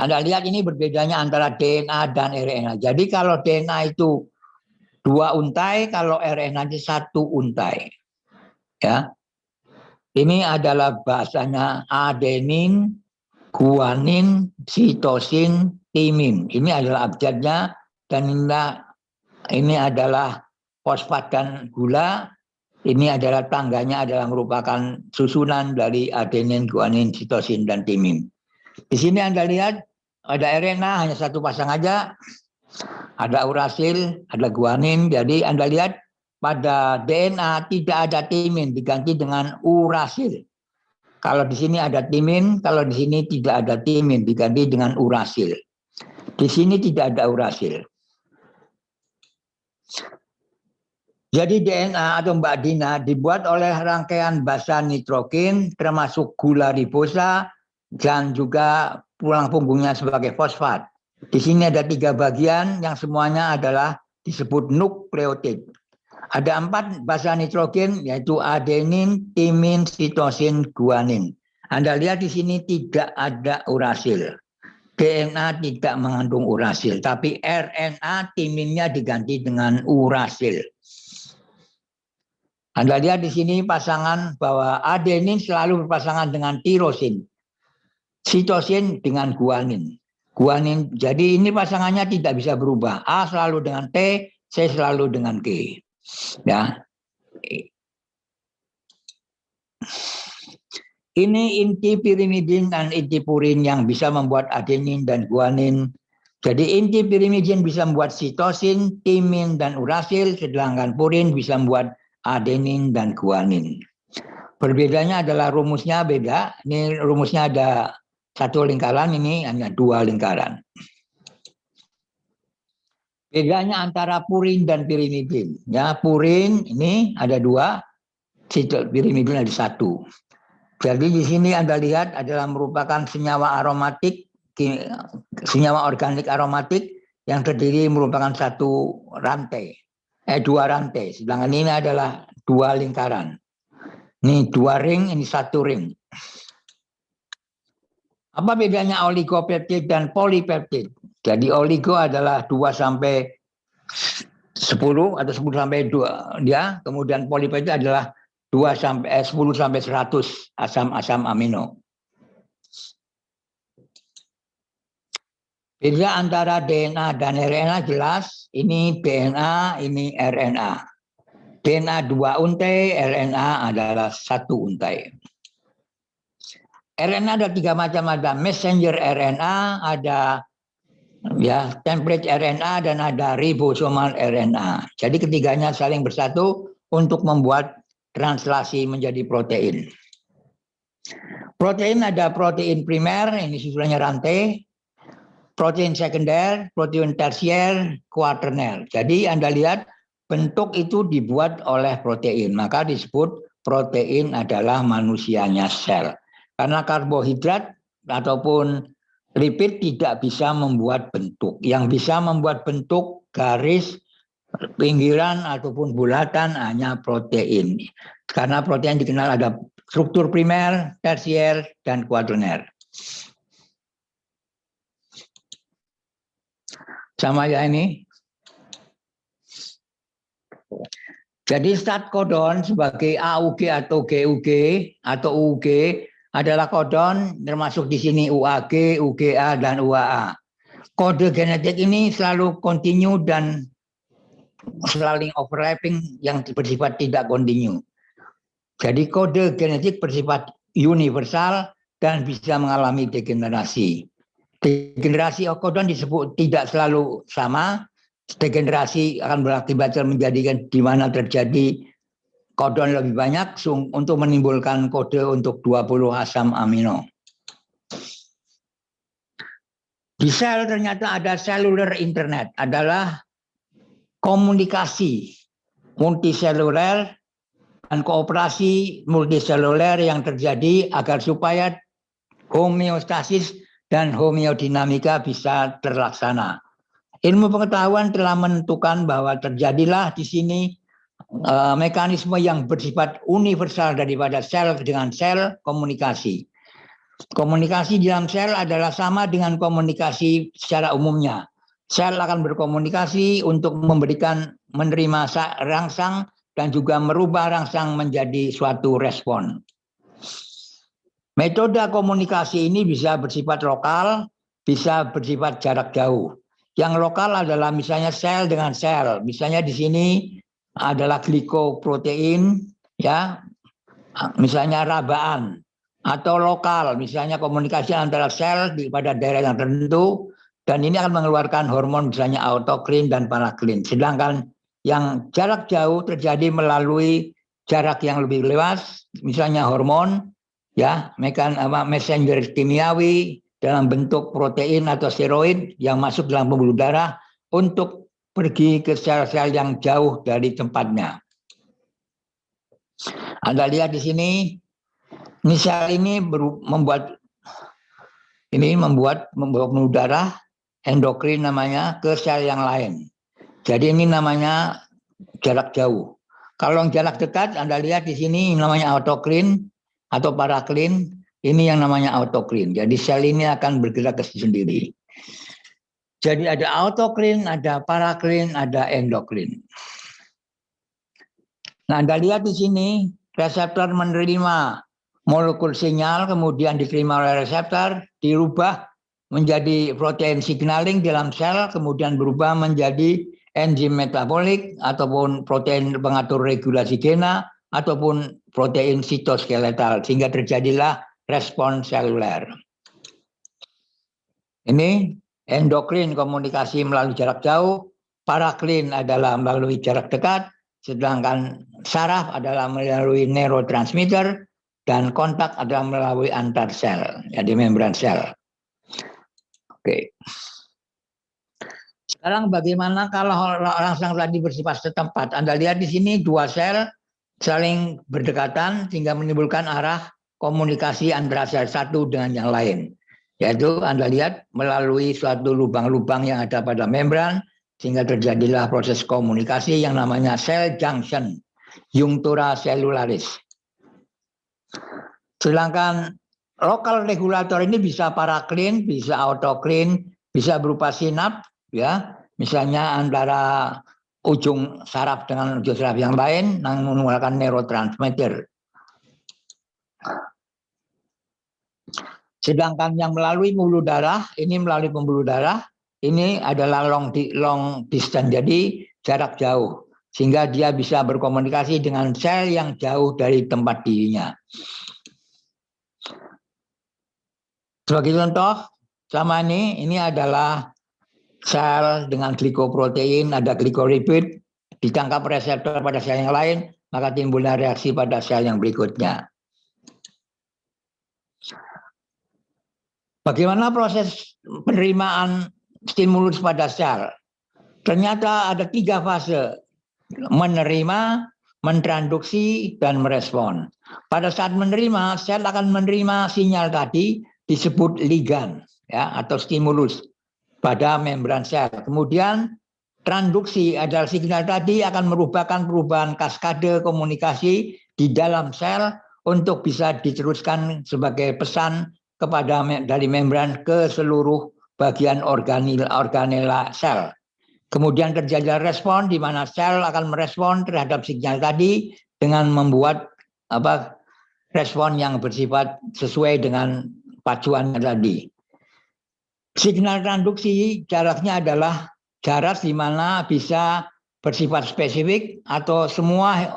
Anda lihat ini berbedanya antara DNA dan RNA. Jadi kalau DNA itu 2 untai, kalau RNA itu 1 untai. Ya. Ini adalah bahasanya adenin, guanin, sitosin, timin. Ini adalah abjadnya, dan ini adalah fosfat dan gula. Ini adalah tangganya adalah merupakan susunan dari adenin, guanin, sitosin, dan timin. Di sini Anda lihat ada RNA hanya 1 pasang aja. Ada urasil, ada guanin. Jadi Anda lihat pada DNA tidak ada timin, diganti dengan urasil. Kalau di sini ada timin, kalau di sini tidak ada timin, diganti dengan urasil. Di sini tidak ada urasil. Jadi DNA atau Mbak Dina dibuat oleh rangkaian basa nitrogen, termasuk gula ribosa dan juga tulang punggungnya sebagai fosfat. Di sini ada 3 bagian yang semuanya adalah disebut nukleotid. Ada 4 basa nitrogen, yaitu adenin, timin, sitosin, guanin. Anda lihat di sini tidak ada urasil. DNA tidak mengandung urasil, tapi RNA timinnya diganti dengan urasil. Anda lihat di sini pasangan bahwa adenin selalu berpasangan dengan tirosin, sitosin dengan guanin. Guanin, jadi ini pasangannya tidak bisa berubah. A selalu dengan T, C selalu dengan G. Ya, ini inti pirimidin dan inti purin yang bisa membuat adenin dan guanin. Jadi inti pirimidin bisa membuat sitosin, timin, dan urasil, sedangkan purin bisa membuat adenin dan guanin. Perbedaannya adalah rumusnya beda. Ini rumusnya ada 1 lingkaran, ini hanya 2 lingkaran. Bedanya antara purin dan pirimidin. Ya, purin ini ada 2, pirimidin ada 1. Jadi di sini Anda lihat adalah merupakan senyawa aromatik, senyawa organik aromatik yang terdiri merupakan satu rantai, dua rantai. Sedangkan ini adalah dua lingkaran. Ini dua ring, ini satu ring. Apa bedanya oligopeptid dan polipeptid? Jadi oligo adalah 2 sampai 10 atau 10 sampai 2 ya, kemudian polipeptid adalah 10 sampai 100 asam amino. Beda antara DNA dan RNA jelas, ini DNA, ini RNA. DNA 2 untai, RNA adalah 1 untai. RNA ada 3 macam, ada messenger RNA, ada ya template RNA, dan ada ribosomal RNA. Jadi ketiganya saling bersatu untuk membuat translasi menjadi protein. Protein ada protein primer, ini susunannya rantai, protein sekunder, protein tersier, kuaterner. Jadi Anda lihat bentuk itu dibuat oleh protein, maka disebut protein adalah manusianya sel. Karena karbohidrat ataupun lipid tidak bisa membuat bentuk. Yang bisa membuat bentuk garis, pinggiran ataupun bulatan hanya protein. Karena protein dikenal ada struktur primer, tersier, dan kuaterner. Sama ya ini. Jadi start codon sebagai AUG atau GUG atau UUG adalah codon termasuk di sini UAG, UGA, dan UAA. Kode genetik ini selalu continue dan selalu overlapping yang bersifat tidak continue. Jadi kode genetik bersifat universal dan bisa mengalami degenerasi. Degenerasi codon disebut tidak selalu sama. Degenerasi akan berakibat menjadikan di mana terjadi codon lebih banyak untuk menimbulkan kode untuk 20 asam amino. Di sel ternyata ada cellular internet, adalah komunikasi multiseluler dan kooperasi multiseluler yang terjadi agar supaya homeostasis dan homeodinamika bisa terlaksana. Ilmu pengetahuan telah menentukan bahwa terjadilah di sini mekanisme yang bersifat universal daripada sel dengan sel komunikasi. Komunikasi di dalam sel adalah sama dengan komunikasi secara umumnya. Sel akan berkomunikasi untuk menerima rangsang dan juga merubah rangsang menjadi suatu respon. Metode komunikasi ini bisa bersifat lokal, bisa bersifat jarak jauh. Yang lokal adalah misalnya sel dengan sel. Misalnya di sini adalah glikoprotein, ya, misalnya rabaan. Atau lokal, misalnya komunikasi antara sel pada daerah yang tertentu, dan ini akan mengeluarkan hormon misalnya autokrin dan paraklin. Sedangkan yang jarak jauh terjadi melalui jarak yang lebih luas, misalnya hormon, ya, messenger kimiawi dalam bentuk protein atau steroid yang masuk dalam pembuluh darah untuk pergi ke sel-sel yang jauh dari tempatnya. Anda lihat di sini, sel ini membuat pembuluh darah endokrin namanya ke sel yang lain. Jadi ini namanya jarak jauh. Kalau yang jarak dekat, Anda lihat di sini namanya autokrin atau paraklin, ini yang namanya autokrin. Jadi sel ini akan bergerak ke sendiri. Jadi ada autokrin, ada paraklin, ada endokrin. Nah, Anda lihat di sini reseptor menerima molekul sinyal, kemudian diterima oleh reseptor, dirubah menjadi protein signaling dalam sel, kemudian berubah menjadi enzim metabolik ataupun protein pengatur regulasi gena ataupun protein sitoskeletal sehingga terjadilah respon seluler. Ini endokrin komunikasi melalui jarak jauh, paraklin adalah melalui jarak dekat, sedangkan saraf adalah melalui neurotransmitter dan kontak adalah melalui antar sel, jadi membran sel. Oke. Sekarang bagaimana kalau rangsang tadi bersifat setempat? Anda lihat di sini dua sel saling berdekatan sehingga menimbulkan arah komunikasi antara sel satu dengan yang lain. Yaitu Anda lihat melalui suatu lubang-lubang yang ada pada membran, sehingga terjadilah proses komunikasi yang namanya cell junction, junctura cellularis. Sedangkan lokal regulator ini bisa paraklin, bisa autoklin, bisa berupa sinap, ya, misalnya antara ujung saraf dengan ujung saraf yang lain, yang menggunakan neurotransmitter. Sedangkan yang melalui pembuluh darah, ini melalui pembuluh darah, ini adalah long distance, jadi jarak jauh. Sehingga dia bisa berkomunikasi dengan sel yang jauh dari tempat dirinya. Sebagai contoh, sama ini adalah sel dengan glikoprotein, ada glikolipid, ditangkap reseptor pada sel yang lain, maka timbulnya reaksi pada sel yang berikutnya. Bagaimana proses penerimaan stimulus pada sel? Ternyata ada 3 fase: menerima, mentransduksi, dan merespon. Pada saat menerima, sel akan menerima sinyal tadi disebut ligan, ya, atau stimulus pada membran sel. Kemudian transduksi adalah sinyal tadi akan merupakan perubahan kaskade komunikasi di dalam sel untuk bisa diteruskan sebagai pesan kepada dari membran ke seluruh bagian organela sel. Kemudian terjadi respon di mana sel akan merespon terhadap sinyal tadi dengan membuat respon yang bersifat sesuai dengan pacuan tadi. Signal transduksi jaraknya adalah jarak di mana bisa bersifat spesifik atau semua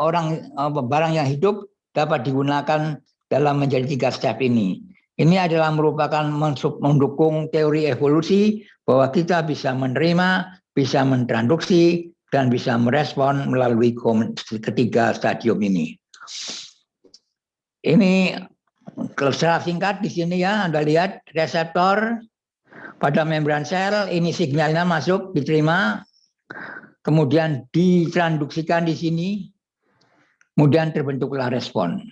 barang yang hidup dapat digunakan dalam menjadi 3 step ini. Ini adalah merupakan mendukung teori evolusi bahwa kita bisa menerima, bisa mentransduksi, dan bisa merespon melalui ketiga stadium ini. Ini secara singkat di sini ya, Anda lihat reseptor pada membran sel, ini sinyalnya masuk, diterima, kemudian ditransduksikan di sini, kemudian terbentuklah respon.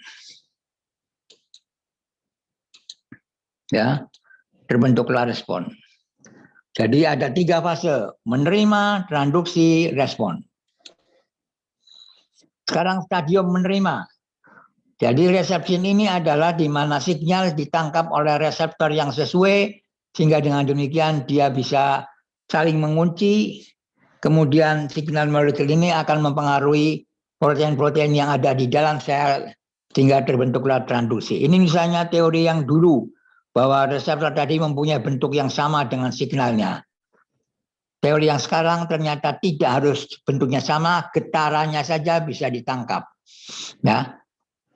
Ya, terbentuklah respon. Jadi ada 3 fase: menerima, transduksi, respon. Sekarang stadium menerima. Jadi resepsi ini adalah di mana sinyal ditangkap oleh reseptor yang sesuai, sehingga dengan demikian dia bisa saling mengunci. Kemudian signal molekul ini akan mempengaruhi protein-protein yang ada di dalam sel, sehingga terbentuklah transduksi. Ini misalnya teori yang dulu, bahwa reseptor tadi mempunyai bentuk yang sama dengan signalnya. Teori yang sekarang ternyata tidak harus bentuknya sama, getarannya saja bisa ditangkap. Ya,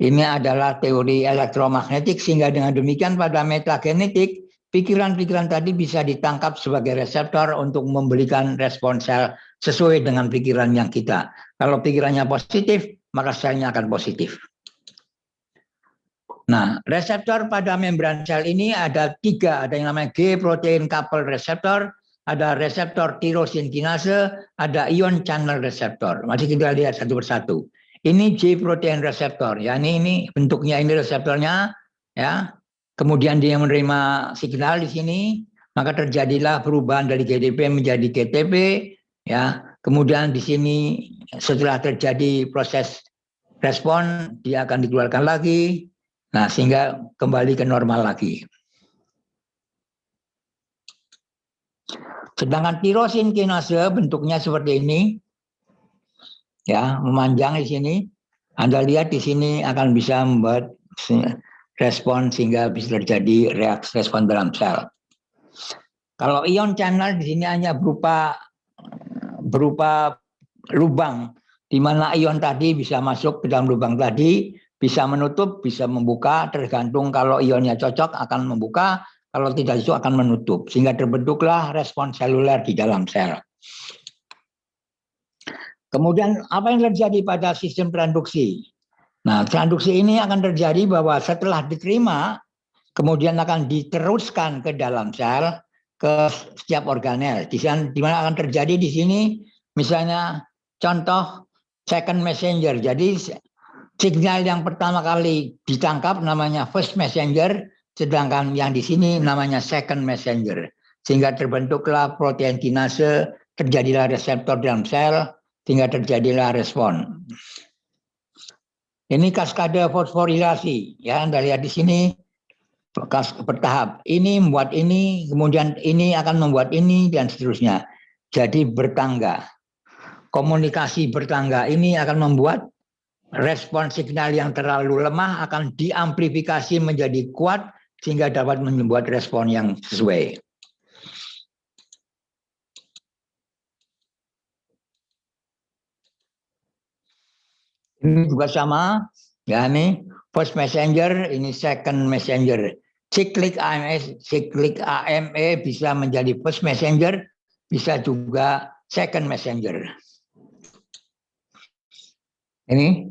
ini adalah teori elektromagnetik, sehingga dengan demikian pada metagenetik, pikiran-pikiran tadi bisa ditangkap sebagai reseptor untuk memberikan respon sel sesuai dengan pikiran yang kita. Kalau pikirannya positif, maka selnya akan positif. Nah, reseptor pada membran sel ini ada 3, ada yang namanya G protein coupled receptor, ada reseptor tirosin kinase, ada ion channel receptor. Mari kita lihat satu persatu. Ini G protein receptor, ya ini bentuknya, ini reseptornya, ya. Kemudian dia menerima signal di sini, maka terjadilah perubahan dari GDP menjadi GTP, ya. Kemudian di sini setelah terjadi proses respon, dia akan dikeluarkan lagi. Nah, sehingga kembali ke normal lagi. Sedangkan tirosin kinase bentuknya seperti ini, ya, memanjang di sini. Anda lihat di sini akan bisa membuat respon sehingga bisa terjadi reaksi respon dalam sel. Kalau ion channel di sini hanya berupa lubang, di mana ion tadi bisa masuk ke dalam lubang tadi, bisa menutup, bisa membuka, tergantung kalau ionnya cocok akan membuka, kalau tidak cocok akan menutup. Sehingga terbentuklah respon seluler di dalam sel. Kemudian apa yang terjadi pada sistem transduksi? Nah, transduksi ini akan terjadi bahwa setelah diterima, kemudian akan diteruskan ke dalam sel, ke setiap organel. Di mana akan terjadi di sini, misalnya contoh second messenger. Jadi signal yang pertama kali ditangkap namanya first messenger, sedangkan yang di sini namanya second messenger. Sehingga terbentuklah protein kinase, terjadilah reseptor dalam sel, sehingga terjadilah respon. Ini kaskade fosforilasi, ya Anda lihat di sini bertahap. Ini membuat ini, kemudian ini akan membuat ini dan seterusnya. Jadi bertangga. Komunikasi bertangga ini akan membuat respon signal yang terlalu lemah akan diamplifikasi menjadi kuat sehingga dapat membuat respon yang sesuai. Ini juga sama, ya ini first messenger, ini second messenger. Cyclic AME bisa menjadi first messenger, bisa juga second messenger. Ini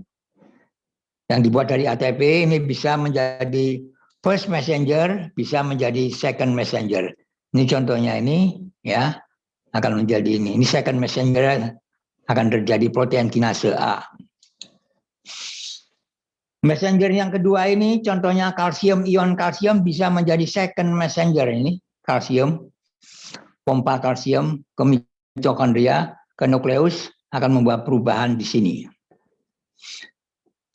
yang dibuat dari ATP ini bisa menjadi first messenger, bisa menjadi second messenger. Ini contohnya ini, ya akan menjadi ini. Ini second messenger akan terjadi protein kinase A. Messenger yang kedua ini contohnya kalsium, ion kalsium bisa menjadi second messenger ini, kalsium, pompa kalsium ke mitokondria, ke nukleus akan membuat perubahan di sini.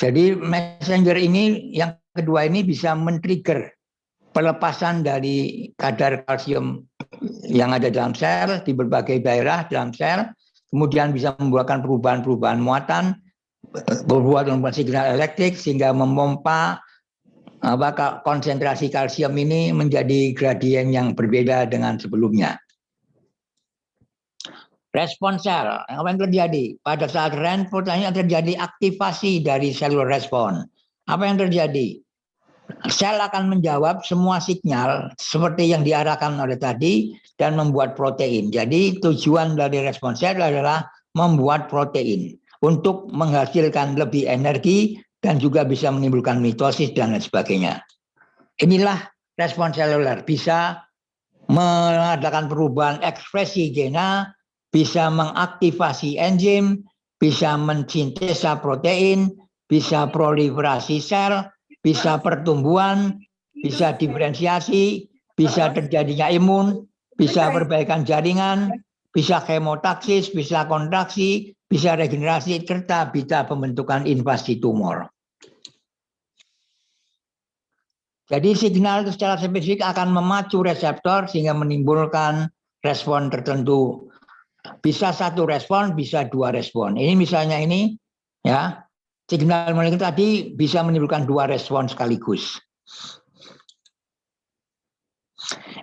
Jadi messenger ini yang kedua ini bisa men-trigger pelepasan dari kadar kalsium yang ada dalam sel di berbagai daerah dalam sel, kemudian bisa membuahkan perubahan-perubahan muatan, berbuat signal elektrik sehingga memompa konsentrasi kalsium ini menjadi gradien yang berbeda dengan sebelumnya. Respon sel, apa yang terjadi? Pada saat RAN protein terjadi aktivasi dari cellular respon. Apa yang terjadi? Sel akan menjawab semua sinyal seperti yang diarahkan oleh tadi dan membuat protein. Jadi tujuan dari respon sel adalah membuat protein untuk menghasilkan lebih energi dan juga bisa menimbulkan mitosis dan lain sebagainya. Inilah respon seluler, bisa mengadakan perubahan ekspresi gena, bisa mengaktifasi enzim, bisa mensintesa protein, bisa proliferasi sel, bisa pertumbuhan, bisa diferensiasi, bisa terjadinya imun, bisa perbaikan jaringan, bisa kemotaksis, bisa kontraksi, bisa regenerasi, serta bisa pembentukan invasi tumor. Jadi signal itu secara spesifik akan memacu reseptor sehingga menimbulkan respon tertentu. Bisa satu respon, bisa dua respon. Ini misalnya ini, ya, signal molekul tadi bisa menimbulkan dua respon sekaligus.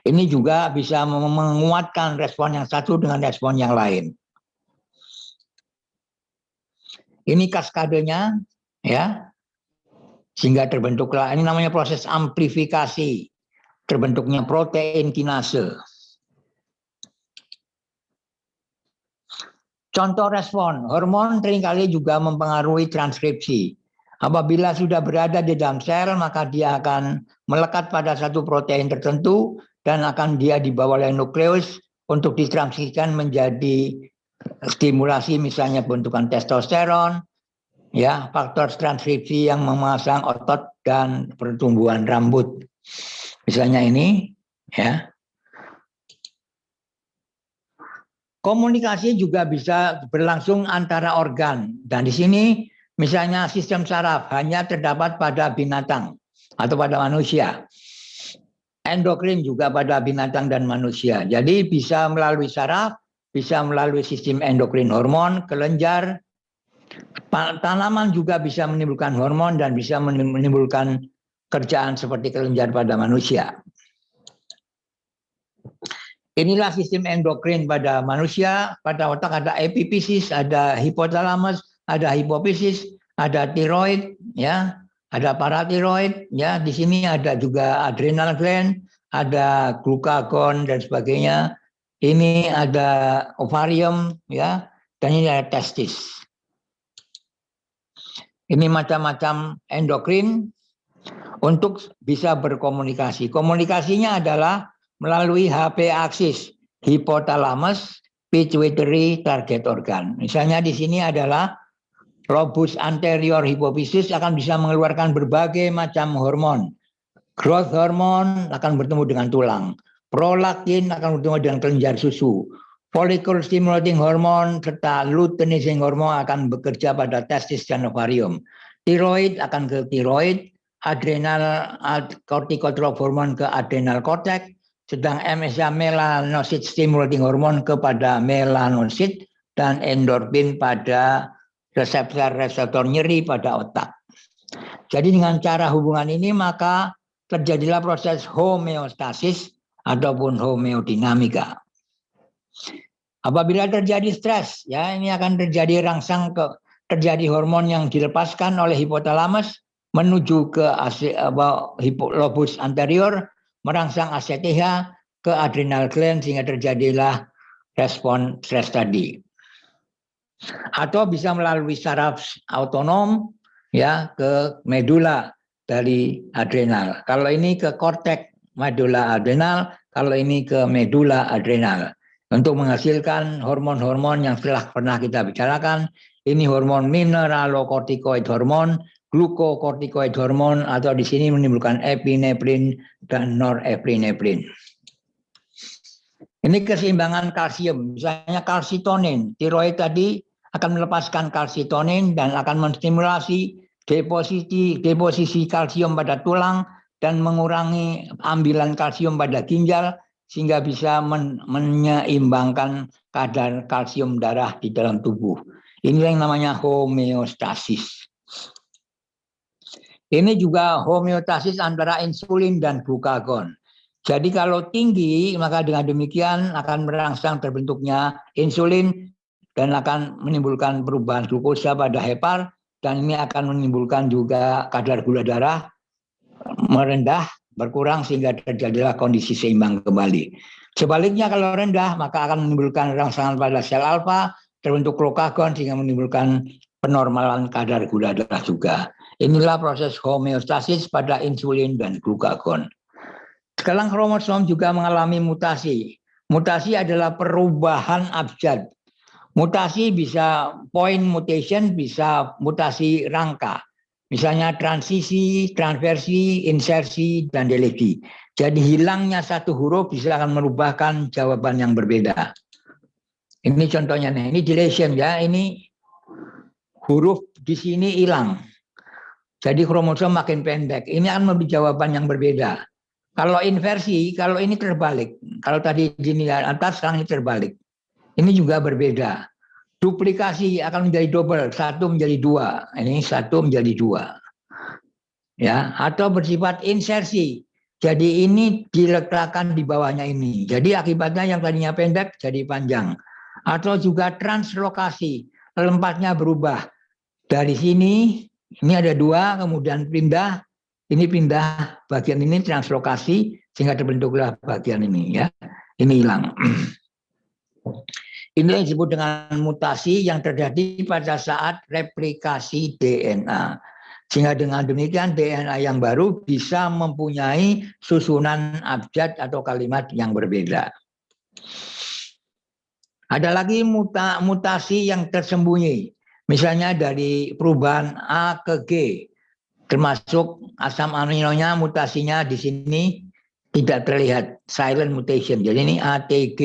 Ini juga bisa menguatkan respon yang satu dengan respon yang lain. Ini kaskadenya, ya, sehingga terbentuklah, ini namanya proses amplifikasi, terbentuknya protein kinase. Contoh respon, hormon seringkali juga mempengaruhi transkripsi. Apabila sudah berada di dalam sel, maka dia akan melekat pada satu protein tertentu dan akan dia dibawa oleh nukleus untuk ditranskripsikan menjadi stimulasi, misalnya bentukan testosteron, ya, faktor transkripsi yang memasang otot dan pertumbuhan rambut. Misalnya ini, ya. Komunikasi juga bisa berlangsung antara organ, dan di sini misalnya sistem saraf hanya terdapat pada binatang atau pada manusia. Endokrin juga pada binatang dan manusia. Jadi bisa melalui saraf, bisa melalui sistem endokrin hormon, kelenjar. Tanaman juga bisa menimbulkan hormon dan bisa menimbulkan kerjaan seperti kelenjar pada manusia. Inilah sistem endokrin pada manusia. Pada otak ada epifisis, ada hipotalamus, ada hipofisis, ada tiroid, ya, ada paratiroid, ya. Di sini ada juga adrenal gland, ada glukagon dan sebagainya. Ini ada ovarium, ya, dan ini ada testis. Ini macam-macam endokrin untuk bisa berkomunikasi. Komunikasinya adalah melalui HP aksis, hipotalamus, pituitary target organ. Misalnya di sini adalah lobus anterior hipofisis akan bisa mengeluarkan berbagai macam hormon. Growth hormone akan bertemu dengan tulang. Prolaktin akan bertemu dengan kelenjar susu. Follicle stimulating hormone serta luteinizing hormone akan bekerja pada testis dan ovarium. Tiroid akan ke tiroid, adrenal corticotropic hormone ke adrenal cortex, sedang MSA melanocyte stimulating hormone kepada melanocyte dan endorfin pada reseptor nyeri pada otak. Jadi dengan cara hubungan ini maka terjadilah proses homeostasis ataupun homeodinamika. Apabila terjadi stres, ya ini akan terjadi terjadi hormon yang dilepaskan oleh hipotalamus menuju ke lobus anterior, merangsang ACTH ke adrenal gland sehingga terjadilah respon stres tadi. Atau bisa melalui saraf autonom ya ke medula dari adrenal. Kalau ini ke korteks medula adrenal, kalau ini ke medula adrenal. Untuk menghasilkan hormon-hormon yang telah pernah kita bicarakan, ini hormon mineralokortikoid hormon, glukokortikoid hormon, atau di sini menimbulkan epinefrin dan norepinefrin. Ini keseimbangan kalsium, misalnya kalsitonin, tiroid tadi akan melepaskan kalsitonin dan akan menstimulasi deposisi kalsium pada tulang dan mengurangi ambilan kalsium pada ginjal sehingga bisa menyeimbangkan kadar kalsium darah di dalam tubuh. Ini yang namanya homeostasis. Ini juga homeostasis antara insulin dan glukagon. Jadi kalau tinggi maka dengan demikian akan merangsang terbentuknya insulin dan akan menimbulkan perubahan glukosa pada hepar dan ini akan menimbulkan juga kadar gula darah merendah berkurang sehingga terjadilah kondisi seimbang kembali. Sebaliknya kalau rendah maka akan menimbulkan rangsangan pada sel alfa, terbentuk glukagon sehingga menimbulkan penormalan kadar gula darah juga. Inilah proses homeostasis pada insulin dan glukagon. Sekarang kromosom juga mengalami mutasi. Mutasi adalah perubahan abjad. Mutasi bisa point mutation, bisa mutasi rangka. Misalnya transisi, transversi, insersi, dan deleti. Jadi hilangnya satu huruf bisa akan merubahkan jawaban yang berbeda. Ini contohnya nih, ini deletion ya, ini huruf di sini hilang. Jadi kromosom makin pendek. Ini akan memberi jawaban yang berbeda. Kalau inversi, kalau ini terbalik. Kalau tadi di atas, sekarang ini terbalik. Ini juga berbeda. Duplikasi akan menjadi double, 1 menjadi 2. Ini 1 menjadi 2. Ya, atau bersifat insersi. Jadi ini diletakkan di bawahnya ini. Jadi akibatnya yang tadinya pendek jadi panjang. Atau juga translokasi, tempatnya berubah. Dari sini, ini ada 2, kemudian pindah. Ini pindah bagian ini translokasi sehingga terbentuklah bagian ini ya. Ini hilang. Ini yang disebut dengan mutasi yang terjadi pada saat replikasi DNA. Sehingga dengan demikian DNA yang baru bisa mempunyai susunan abjad atau kalimat yang berbeda. Ada lagi mutasi yang tersembunyi. Misalnya dari perubahan A ke G. Termasuk asam aminonya mutasinya di sini tidak terlihat, silent mutation. Jadi ini ATG,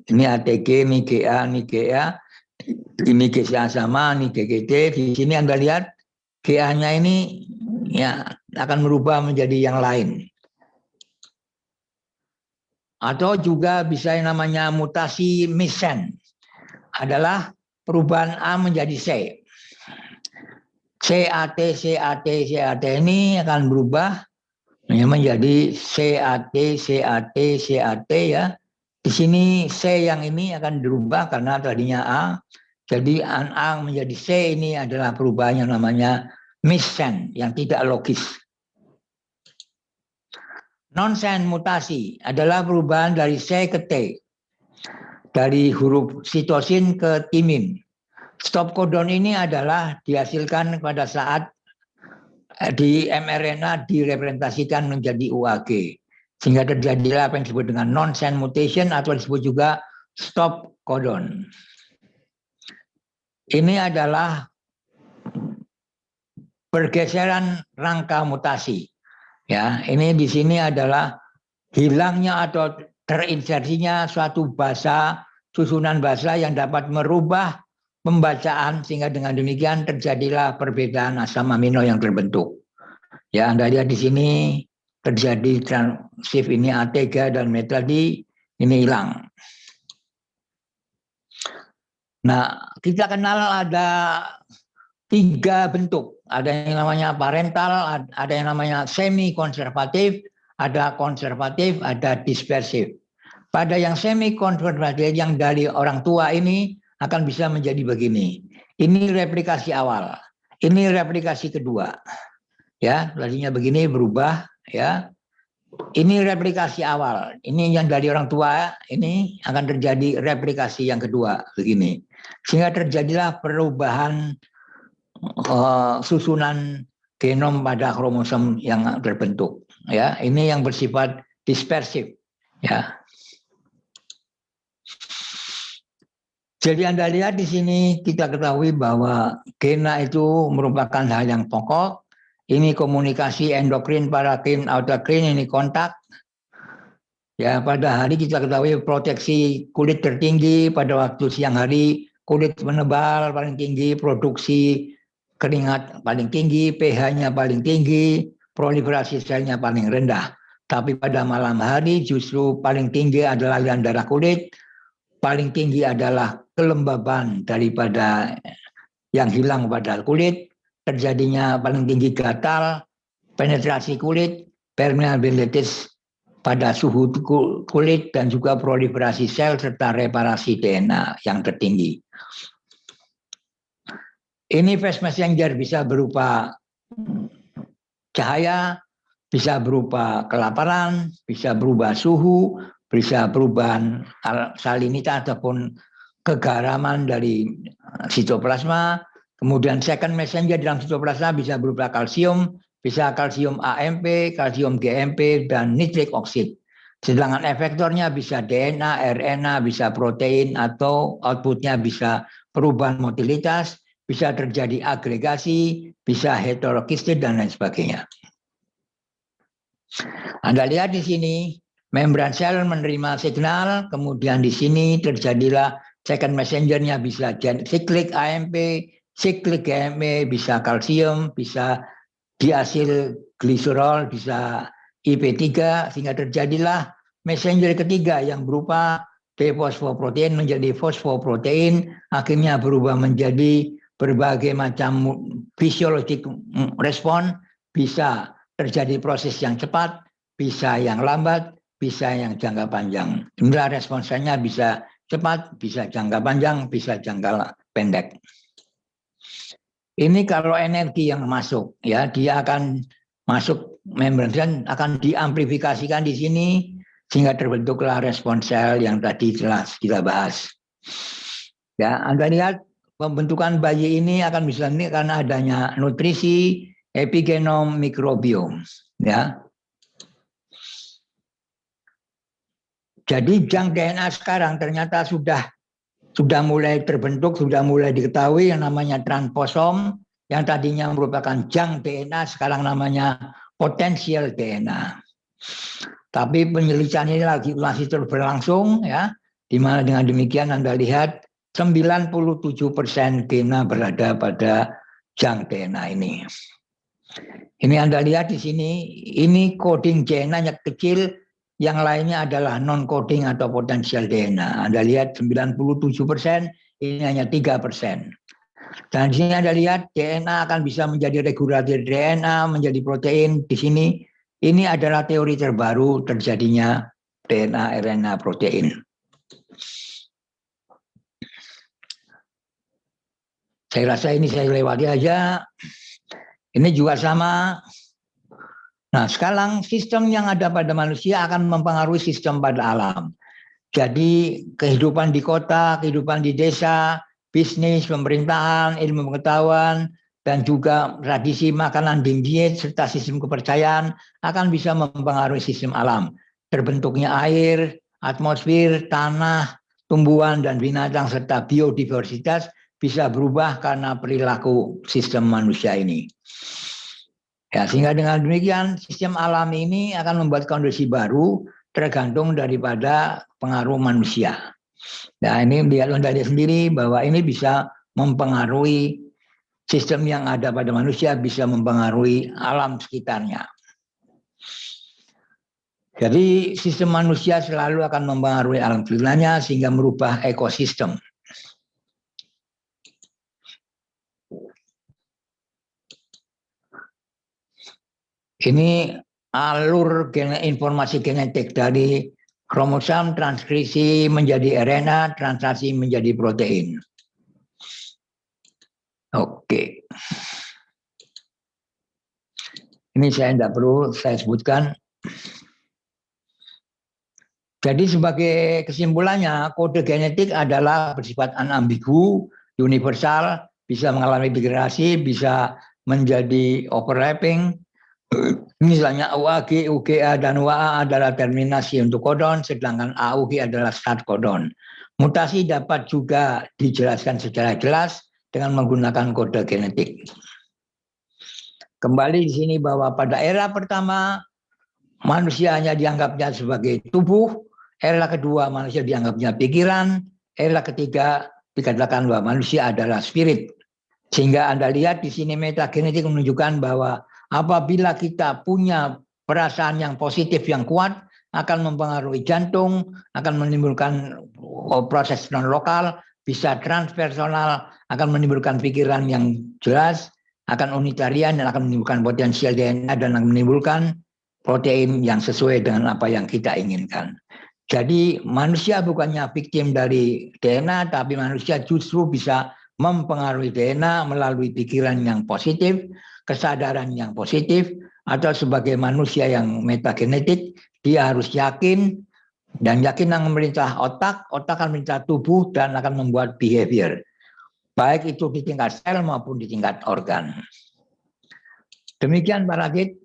ini ATG, ini GA, ini GA, ini GCA sama, ini GGT. Di sini Anda lihat GA-nya ini ya akan berubah menjadi yang lain. Atau juga bisa yang namanya mutasi missense, adalah perubahan A menjadi C. CAT ini akan berubah menjadi CAT ya. Di sini C yang ini akan dirubah karena tadinya A. Jadi A menjadi C ini adalah perubahan yang namanya missense, yang tidak logis. Nonsense mutasi adalah perubahan dari C ke T. Dari huruf sitosin ke timin. Stop codon ini adalah dihasilkan pada saat di mRNA direpresentasikan menjadi UAG. Sehingga terjadilah apa yang disebut dengan nonsense mutation atau disebut juga stop codon. Ini adalah pergeseran rangka mutasi. Ya, ini di sini adalah hilangnya atau terinsersinya suatu bahasa, susunan bahasa yang dapat merubah pembacaan sehingga dengan demikian terjadilah perbedaan asam amino yang terbentuk. Ya, Anda lihat di sini terjadi transif ini A3 dan metadi ini hilang. Nah, kita kenal ada 3 bentuk. Ada yang namanya parental, ada yang namanya semi konservatif, ada konservatif, ada dispersif. Pada yang semi konservatif yang dari orang tua ini akan bisa menjadi begini. Ini replikasi awal, ini replikasi kedua. Ya, tadinya begini berubah, ya. Ini replikasi awal. Ini yang dari orang tua, ini akan terjadi replikasi yang kedua begini. Sehingga terjadilah perubahan susunan genom pada kromosom yang terbentuk. Ya, ini yang bersifat dispersif. Ya. Jadi Anda lihat di sini kita ketahui bahwa gena itu merupakan hal yang pokok. Ini komunikasi endokrin, parakrin, autokrin, ini kontak. Ya, pada hari kita ketahui proteksi kulit tertinggi, pada waktu siang hari kulit menebal paling tinggi, produksi keringat paling tinggi, pH-nya paling tinggi, proliferasi selnya paling rendah. Tapi pada malam hari justru paling tinggi adalah aliran darah kulit, paling tinggi adalah kelembaban daripada yang hilang pada kulit, terjadinya paling tinggi gatal, penetrasi kulit, permeabilitas pada suhu kulit, dan juga proliferasi sel serta reparasi DNA yang tertinggi. Ini fast messenger bisa berupa cahaya, bisa berupa kelaparan, bisa berubah suhu, bisa perubahan salinitas ataupun kegaraman dari sitoplasma. Kemudian second messenger dalam sitoplasma bisa berupa kalsium, bisa kalsium AMP, kalsium GMP, dan nitrik oksid. Sedangkan efektornya bisa DNA, RNA, bisa protein, atau outputnya bisa perubahan motilitas, bisa terjadi agregasi, bisa heterokistit, dan lain sebagainya. Anda lihat di sini, membran sel menerima signal, kemudian di sini terjadilah second messengernya bisa siklik AMP, siklik GMP, bisa kalsium, bisa diasil gliserol, bisa IP3, sehingga terjadilah messenger ketiga yang berupa D-fosfoprotein menjadi fosfoprotein, akhirnya berubah menjadi berbagai macam fisiologik respon, bisa terjadi proses yang cepat, bisa yang lambat, bisa yang jangka panjang. Jumlah responsnya bisa cepat, bisa jangka panjang, bisa jangka pendek. Ini kalau energi yang masuk, ya dia akan masuk membran dan akan diamplifikasikan di sini sehingga terbentuklah respon sel yang tadi telah kita bahas. Ya, Anda lihat pembentukan bayi ini akan bisa ini karena adanya nutrisi, epigenom, mikrobiom. Ya. Jadi jang DNA sekarang ternyata sudah mulai terbentuk, sudah mulai diketahui yang namanya transposom, yang tadinya merupakan jang DNA, sekarang namanya potensial DNA. Tapi penyelidikan ini masih terus berlangsung, ya, di mana dengan demikian Anda lihat 97% gena berada pada jang DNA ini. Ini Anda lihat di sini, ini coding DNA-nya kecil, yang lainnya adalah non-coding atau potensial DNA. Anda lihat 97%, ini hanya 3%. Dan di sini Anda lihat DNA akan bisa menjadi regulator DNA, menjadi protein. Di sini, ini adalah teori terbaru terjadinya DNA, RNA, protein. Saya rasa ini saya lewati aja. Ini juga sama. Nah, sekarang sistem yang ada pada manusia akan mempengaruhi sistem pada alam. Jadi kehidupan di kota, kehidupan di desa, bisnis, pemerintahan, ilmu pengetahuan, dan juga tradisi makanan dan diet, serta sistem kepercayaan akan bisa mempengaruhi sistem alam. Terbentuknya air, atmosfer, tanah, tumbuhan, dan binatang, serta biodiversitas bisa berubah karena perilaku sistem manusia ini. Ya, sehingga dengan demikian sistem alami ini akan membuat kondisi baru tergantung daripada pengaruh manusia. Nah, ini lihat dari sendiri bahwa ini bisa mempengaruhi sistem yang ada pada manusia, bisa mempengaruhi alam sekitarnya. Jadi sistem manusia selalu akan mempengaruhi alam sekitarnya sehingga merubah ekosistem. Ini alur informasi genetik dari kromosom, transkripsi menjadi RNA, translasi menjadi protein. Oke. Ini saya tidak perlu saya sebutkan. Jadi sebagai kesimpulannya, kode genetik adalah bersifat unambigu, universal, bisa mengalami degradasi, bisa menjadi overlapping. Misalnya UAG, UGA, dan UAA adalah terminasi untuk kodon, sedangkan AUG adalah start kodon. Mutasi dapat juga dijelaskan secara jelas dengan menggunakan kode genetik. Kembali di sini bahwa pada era pertama, manusia hanya dianggapnya sebagai tubuh, era kedua manusia dianggapnya pikiran, era ketiga dikatakan bahwa manusia adalah spirit. Sehingga Anda lihat di sini metagenetik menunjukkan bahwa apabila kita punya perasaan yang positif yang kuat, akan mempengaruhi jantung, akan menimbulkan proses non lokal, bisa transpersonal, akan menimbulkan pikiran yang jelas, akan unitarian dan akan menimbulkan potensial DNA dan akan menimbulkan protein yang sesuai dengan apa yang kita inginkan. Jadi manusia bukannya victim dari DNA, tapi manusia justru bisa mempengaruhi DNA melalui pikiran yang positif, kesadaran yang positif, atau sebagai manusia yang metagenetik, dia harus yakin, dan yakin yang memerintah otak, otak akan memerintah tubuh dan akan membuat behavior. Baik itu di tingkat sel maupun di tingkat organ. Demikian Pak Radit,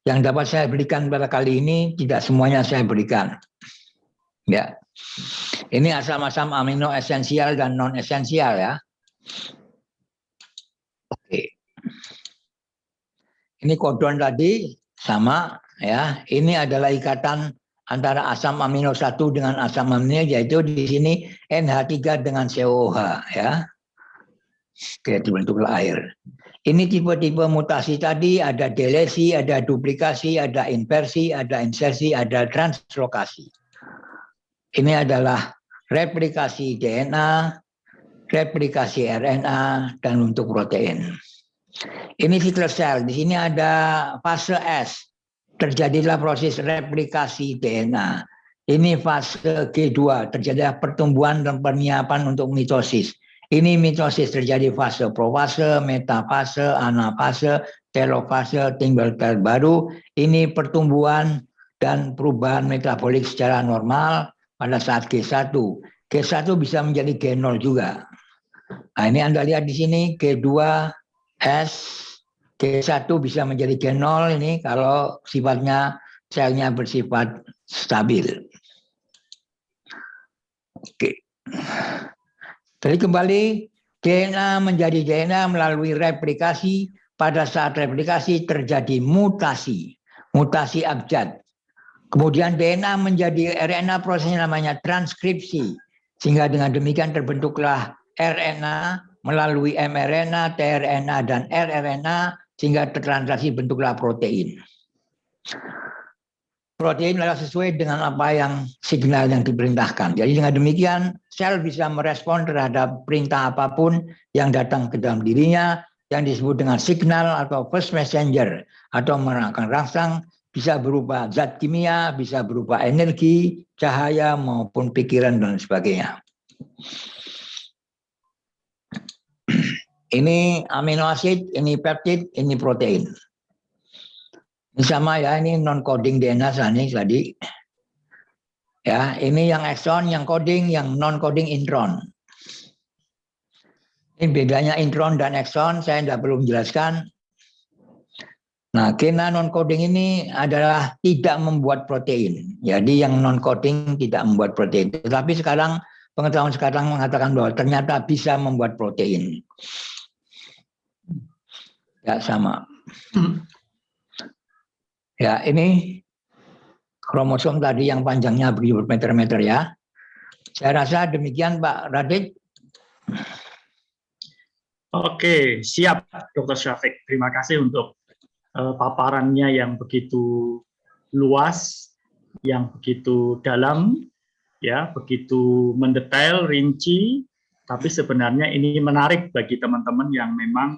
yang dapat saya berikan pada kali ini, tidak semuanya saya berikan. Ya, ini asam-asam amino esensial dan non esensial ya. Oke. Ini kodon tadi sama ya. Ini adalah ikatan antara asam amino 1 dengan asam amino, yaitu di sini NH3 dengan COOH ya. Oke, dibentuklah air. Ini tipe-tipe mutasi tadi, ada delesi, ada duplikasi, ada inversi, ada insersi, ada translokasi. Ini adalah replikasi DNA, replikasi RNA, dan untuk protein. Ini siklus sel. Di sini ada fase S. Terjadilah proses replikasi DNA. Ini fase G2. Terjadilah pertumbuhan dan penyiapan untuk mitosis. Ini mitosis terjadi fase profase, metafase, anafase, telofase, timbul sel baru. Ini pertumbuhan dan perubahan metabolik secara normal pada saat G1. G1 bisa menjadi G0 juga. Nah, ini Anda lihat di sini G2 S, G1 bisa menjadi G0 ini kalau sifatnya selnya bersifat stabil. Oke. Jadi kembali DNA menjadi DNA melalui replikasi. Pada saat replikasi terjadi mutasi, mutasi abjad. Kemudian DNA menjadi RNA, prosesnya namanya transkripsi. Sehingga dengan demikian terbentuklah RNA melalui mRNA, tRNA, dan rRNA, sehingga tertranslasi bentuklah protein. Protein adalah sesuai dengan apa yang signal yang diperintahkan. Jadi dengan demikian, sel bisa merespon terhadap perintah apapun yang datang ke dalam dirinya, yang disebut dengan signal atau first messenger, atau merangsang, bisa berupa zat kimia, bisa berupa energi, cahaya, maupun pikiran, dan sebagainya. Ini amino acid, ini peptid, ini protein. Ini sama ya, ini non-coding DNA tadi. Ya, ini yang exon, yang coding, yang non-coding intron. Ini bedanya intron dan exon, saya tidak perlu menjelaskan. Nah, gena non-coding ini adalah tidak membuat protein. Jadi yang non-coding tidak membuat protein. Tetapi sekarang, pengetahuan sekarang mengatakan bahwa ternyata bisa membuat protein. Ya, sama. Ya, ini kromosom tadi yang panjangnya bermeter-meter ya. Saya rasa demikian Pak Radit. Oke, siap Dr. Syafiq. Terima kasih untuk paparannya yang begitu luas, yang begitu dalam, ya, begitu mendetail, rinci. Tapi sebenarnya ini menarik bagi teman-teman yang memang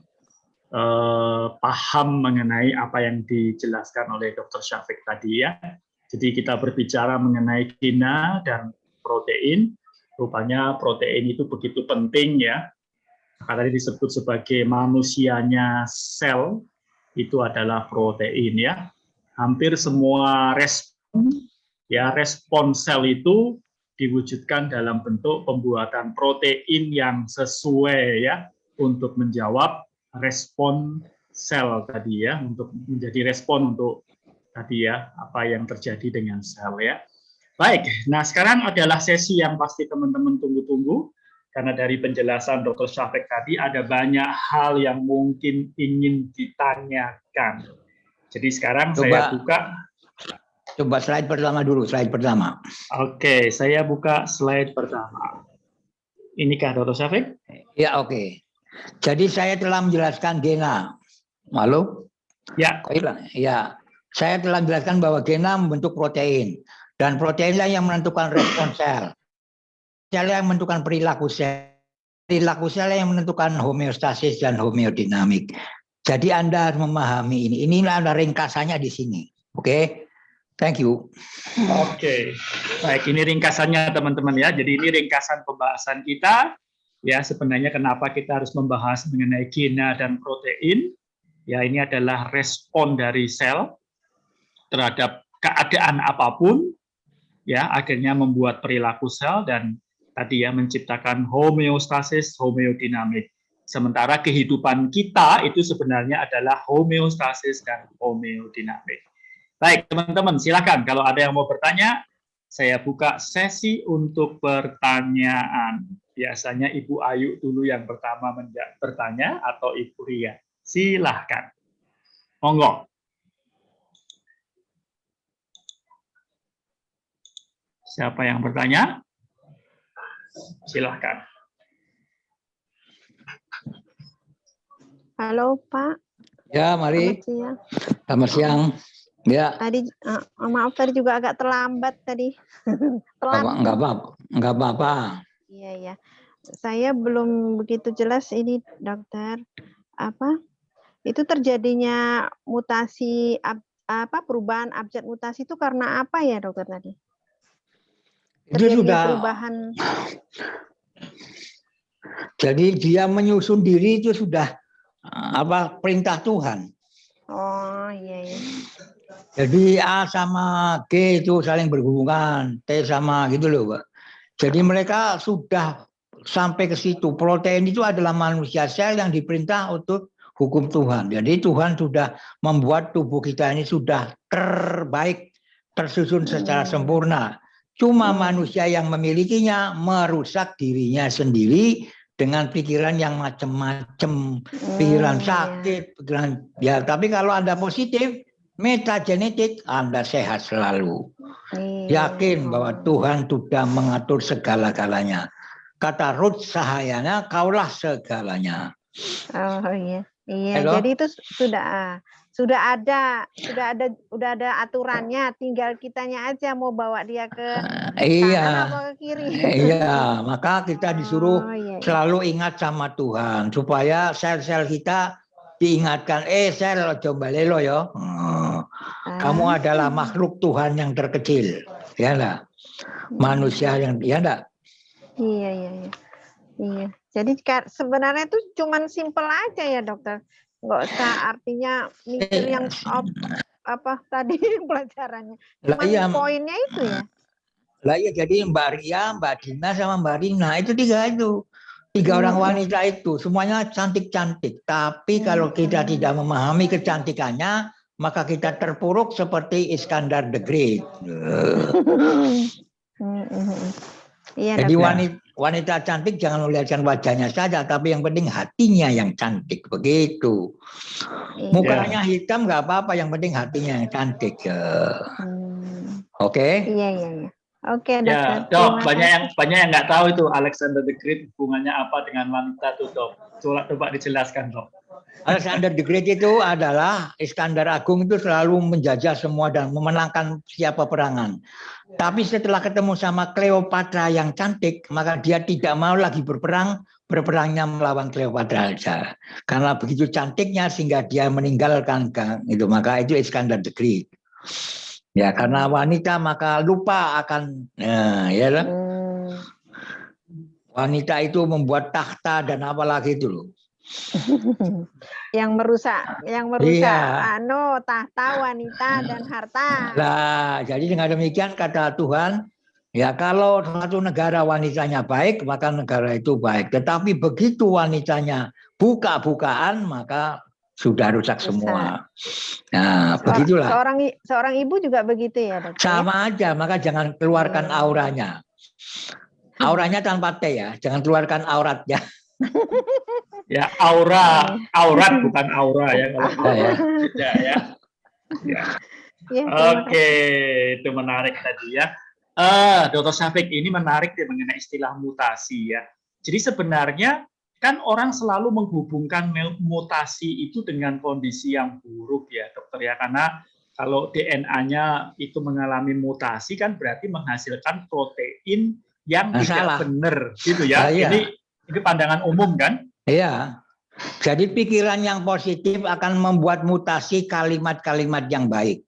paham mengenai apa yang dijelaskan oleh Dr. Syafiq tadi ya. Jadi kita berbicara mengenai gena dan protein. Rupanya protein itu begitu penting ya. Karena disebut sebagai manusianya sel, itu adalah protein ya. Hampir semua respon sel itu diwujudkan dalam bentuk pembuatan protein yang sesuai ya untuk menjawab respon sel tadi ya, untuk menjadi respon untuk tadi ya apa yang terjadi dengan sel ya. Baik, nah sekarang adalah sesi yang pasti teman-teman tunggu-tunggu. Karena dari penjelasan Dr. Syafiq tadi ada banyak hal yang mungkin ingin ditanyakan. Jadi sekarang saya buka. Coba slide pertama dulu, slide pertama. Oke, saya buka slide pertama. Inikah Dr. Syafiq? Ya, oke. Jadi saya telah menjelaskan gena. Halo? Ya. Ya, saya telah menjelaskan bahwa gena membentuk protein. Dan proteinlah yang menentukan respon sel. Sel yang menentukan perilaku sel. Perilaku sel yang menentukan homeostasis dan homeodinamik. Jadi Anda harus memahami ini. Inilah ada ringkasannya di sini. Oke? Thank you. Oke. Baik, ini ringkasannya teman-teman ya. Jadi ini ringkasan pembahasan kita. Ya, sebenarnya kenapa kita harus membahas mengenai gena dan protein. Ya, ini adalah respon dari sel terhadap keadaan apapun. Ya, akhirnya membuat perilaku sel dan tadi ya menciptakan homeostasis, homeodinamik. Sementara kehidupan kita itu sebenarnya adalah homeostasis dan homeodinamik. Baik, teman-teman, silakan kalau ada yang mau bertanya, saya buka sesi untuk pertanyaan. Biasanya Ibu Ayu dulu yang pertama bertanya atau Ibu Ria. Silahkan. Monggo. Siapa yang bertanya? Silahkan. Halo Pak. Ya, mari. Selamat siang. Selamat siang. Ya. Tadi maaf tadi juga agak terlambat tadi. Enggak apa-apa. Iya ya. Saya belum begitu jelas ini dokter. Apa? Itu terjadinya mutasi perubahan abjad mutasi itu karena apa ya dokter tadi? Itu sudah perubahan. Jadi dia menyusun diri itu sudah perintah Tuhan. Oh iya ya. Jadi A sama G itu saling berhubungan, T sama gitu loh, Pak. Jadi mereka sudah sampai ke situ. Protein itu adalah manusia sel yang diperintah untuk hukum Tuhan. Jadi Tuhan sudah membuat tubuh kita ini sudah terbaik, tersusun secara sempurna. Cuma manusia yang memilikinya merusak dirinya sendiri dengan pikiran yang macam-macam, pikiran sakit, pikiran ya. Tapi kalau Anda positif, metagenetik, Anda sehat selalu. Yakin bahwa Tuhan sudah mengatur segala-galanya. Kata Ruth Sahayana, kaulah segalanya. Oh iya, iya. Halo? Jadi itu sudah ada aturannya. Tinggal kitanya aja mau bawa dia ke kanan apa ke kiri. Iya, maka kita disuruh selalu ingat sama Tuhan supaya sel-sel kita diingatkan, sel coba lelo ya. Kamu adalah makhluk Tuhan yang terkecil, ya enggak? Manusia yang ya enggak? Iya. Jadi sebenarnya itu cuman simpel aja ya dokter. Nggak usah artinya mikir yang apa tadi pelajarannya. Cuman poinnya itu ya. Lah ya, jadi Mbak Ria, Mbak Dina sama Mbak Rina itu tiga orang wanita itu semuanya cantik-cantik. Tapi kalau kita tidak memahami kecantikannya, maka kita terpuruk seperti Iskandar the Great. Iya, jadi wanita wanita cantik jangan melihatkan wajahnya saja, tapi yang penting hatinya yang cantik, begitu. Iya. Mukanya hitam nggak apa-apa, yang penting hatinya yang cantik. Oke. Iya, iya, iya. Oke, Ya, dokter. Dok, Terima banyak yang nggak tahu itu Alexander the Great hubungannya apa dengan wanita tuh, Dok. Coba dijelaskan, Dok. Alexander the Great itu adalah Iskandar Agung, itu selalu menjajah semua dan memenangkan setiap peperangan. Tapi setelah ketemu sama Cleopatra yang cantik, maka dia tidak mau lagi berperang, berperangnya melawan Cleopatra saja. Karena begitu cantiknya sehingga dia meninggalkan itu, maka itu Iskandar the Great. Ya, karena wanita maka lupa akan ya lah. Wanita itu membuat takhta dan apalagi itu loh. yang merusak Iya. tahta, wanita dan harta. Nah, jadi dengan demikian kata Tuhan, ya kalau suatu negara wanitanya baik, maka negara itu baik. Tetapi begitu wanitanya buka-bukaan, maka sudah rusak semua. Nah, begitulah. Seorang ibu juga begitu ya, Dokter? Sama aja, maka jangan keluarkan auranya. Auranya tanpa T ya, jangan keluarkan auratnya. Ya, aurat bukan aura ya kalau beda ya. Ya, Oke, itu menarik tadi ya. Dr. Syafiq, ini menarik ya mengenai istilah mutasi ya. Jadi sebenarnya kan orang selalu menghubungkan mutasi itu dengan kondisi yang buruk ya, dokter ya. Karena kalau DNA-nya itu mengalami mutasi kan berarti menghasilkan protein yang tidak benar gitu ya. Ini pandangan umum kan? Iya. Jadi pikiran yang positif akan membuat mutasi kalimat-kalimat yang baik.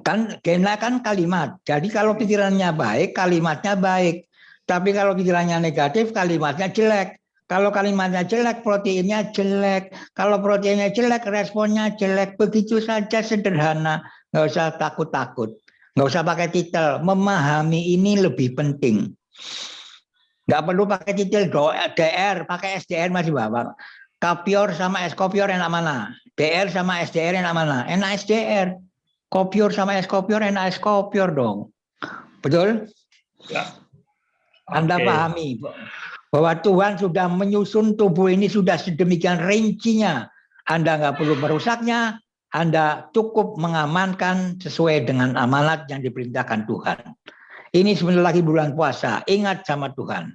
Kan gena kan kalimat. Jadi kalau pikirannya baik, kalimatnya baik. Tapi kalau pikirannya negatif, kalimatnya jelek. Kalau kalimatnya jelek, proteinnya jelek. Kalau proteinnya jelek, responnya jelek. Begitu saja sederhana. Nggak usah takut-takut. Nggak usah pakai titel. Memahami ini lebih penting. Nggak perlu pakai titel DR, pakai SDR masih bapak. Kopior sama S-kopior enak mana? DR sama SDR enak mana? Enak SDR. Kopior sama S-kopior enak S-kopior dong. Betul? Ya. Anda pahami bahwa Tuhan sudah menyusun tubuh ini sudah sedemikian rincinya. Anda nggak perlu merusaknya, Anda cukup mengamankan sesuai dengan amanat yang diperintahkan Tuhan. Ini sebentar lagi bulan puasa, ingat sama Tuhan.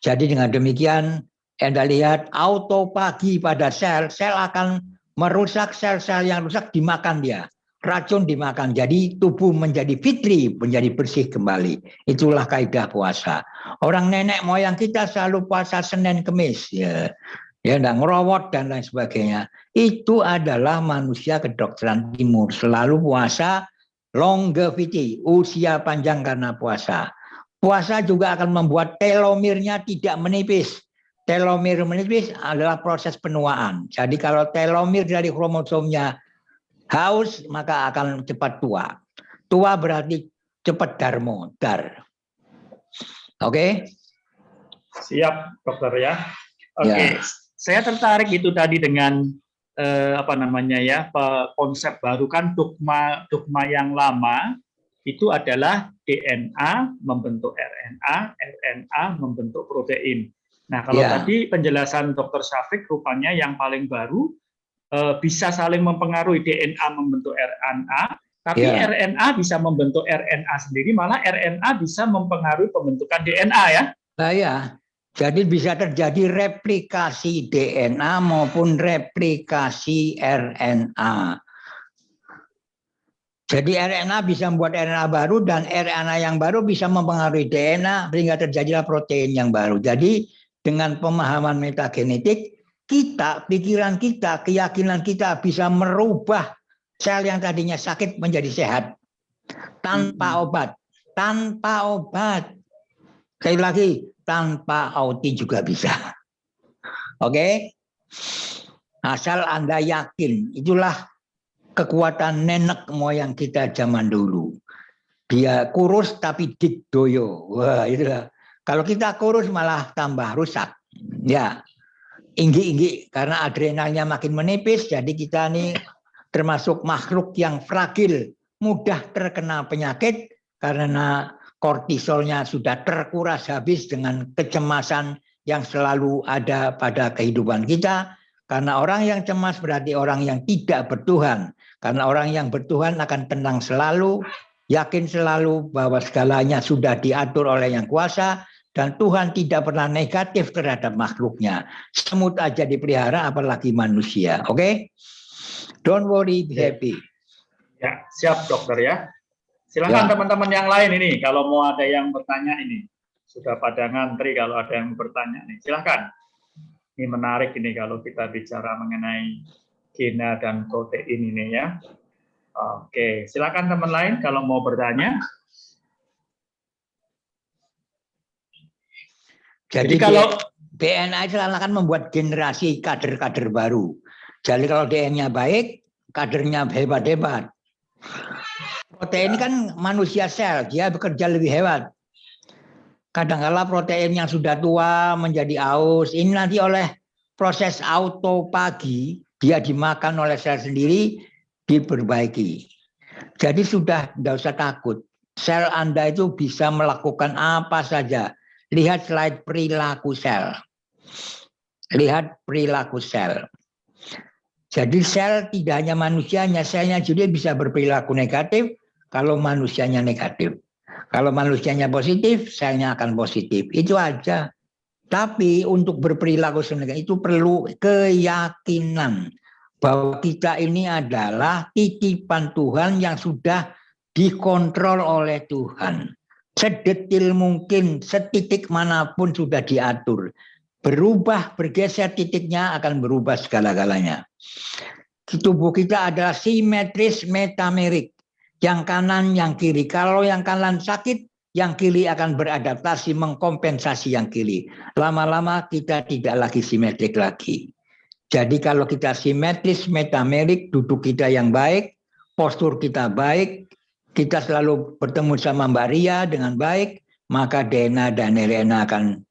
Jadi dengan demikian, Anda lihat autopagi pada sel akan merusak sel-sel yang rusak dimakan dia. Racun dimakan, jadi tubuh menjadi fitri, menjadi bersih kembali. Itulah kaidah puasa. Orang nenek moyang kita selalu puasa Senin Kemis, ya enggak ngerowot dan lain sebagainya. Itu adalah manusia kedokteran timur, selalu puasa longevity, usia panjang karena puasa. Puasa juga akan membuat telomernya tidak menipis. Telomere menipis adalah proses penuaan. Jadi kalau telomer dari kromosomnya haus, maka akan cepat tua. Tua berarti cepat dar. Oke? Siap, dokter ya. Oke. Saya tertarik itu tadi dengan konsep baru kan dogma yang lama itu adalah DNA membentuk RNA, RNA membentuk protein. Nah, kalau tadi penjelasan Dr. Syafiq rupanya yang paling baru bisa saling mempengaruhi, DNA membentuk RNA, tapi RNA bisa membentuk RNA sendiri, malah RNA bisa mempengaruhi pembentukan DNA ya. Nah, ya. Jadi bisa terjadi replikasi DNA maupun replikasi RNA. Jadi RNA bisa membuat RNA baru dan RNA yang baru bisa mempengaruhi DNA sehingga terjadilah protein yang baru. Jadi dengan pemahaman metagenetik, pikiran kita, keyakinan kita bisa merubah sel yang tadinya sakit menjadi sehat tanpa obat. Sekali lagi, tanpa auti juga bisa. Oke? Asal Anda yakin, itulah kekuatan nenek moyang kita zaman dulu. Dia kurus tapi digdoyo. Wah, itulah. Kalau kita kurus malah tambah rusak. Ya. Inggi-inggi karena adrenalnya makin menipis, jadi kita nih termasuk makhluk yang fragil, mudah terkena penyakit karena kortisolnya sudah terkuras habis dengan kecemasan yang selalu ada pada kehidupan kita. Karena orang yang cemas berarti orang yang tidak bertuhan. Karena orang yang bertuhan akan tenang selalu, yakin selalu bahwa segalanya sudah diatur oleh yang kuasa, dan Tuhan tidak pernah negatif terhadap makhluknya. Semut aja dipelihara, apalagi manusia. Oke? Don't worry, be happy. Ya, siap dokter ya. Silakan teman-teman yang lain ini, kalau mau ada yang bertanya ini. Sudah pada ngantri kalau ada yang bertanya nih. Silakan. Ini menarik ini kalau kita bicara mengenai gena dan protein ini ya. Oke, silakan teman lain kalau mau bertanya. Jadi kalau DNA itu akan membuat generasi kader-kader baru. Jadi kalau DNA baik, kadernya hebat-hebat. Protein kan manusia sel, dia bekerja lebih hebat. Kadang-kala protein yang sudah tua menjadi aus, ini nanti oleh proses autopagi, dia dimakan oleh sel sendiri, diperbaiki. Jadi sudah tidak usah takut. Sel Anda itu bisa melakukan apa saja. Lihat slide perilaku sel. Lihat perilaku sel. Jadi sel tidak hanya manusianya, selnya juga bisa berperilaku negatif kalau manusianya negatif. Kalau manusianya positif, selnya akan positif. Itu aja. Tapi untuk berperilaku senegal itu perlu keyakinan bahwa kita ini adalah titipan Tuhan yang sudah dikontrol oleh Tuhan. Sedetil mungkin, setitik manapun sudah diatur. Berubah, bergeser titiknya akan berubah segala-galanya. Tubuh kita adalah simetris metamerik. Yang kanan, yang kiri. Kalau yang kanan sakit, yang kiri akan beradaptasi mengkompensasi yang kiri. Lama-lama kita tidak lagi simetrik lagi. Jadi kalau kita simetris metamerik, duduk kita yang baik, postur kita baik, kita selalu bertemu sama Mbak Ria dengan baik, maka DNA dan RNA akan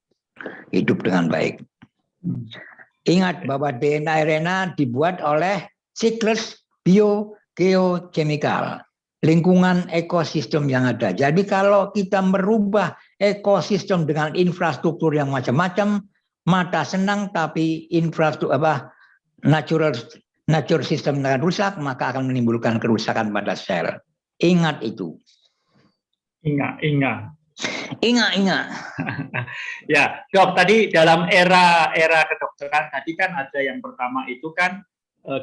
hidup dengan baik. Ingat bahwa DNA RNA dibuat oleh siklus biogeochemical. Lingkungan ekosistem yang ada. Jadi kalau kita merubah ekosistem dengan infrastruktur yang macam-macam, mata senang tapi infrastruktur nature system akan rusak, maka akan menimbulkan kerusakan pada sel. Ingat itu. Ingat. Ya, Dok, tadi dalam era kedokteran tadi kan ada yang pertama itu kan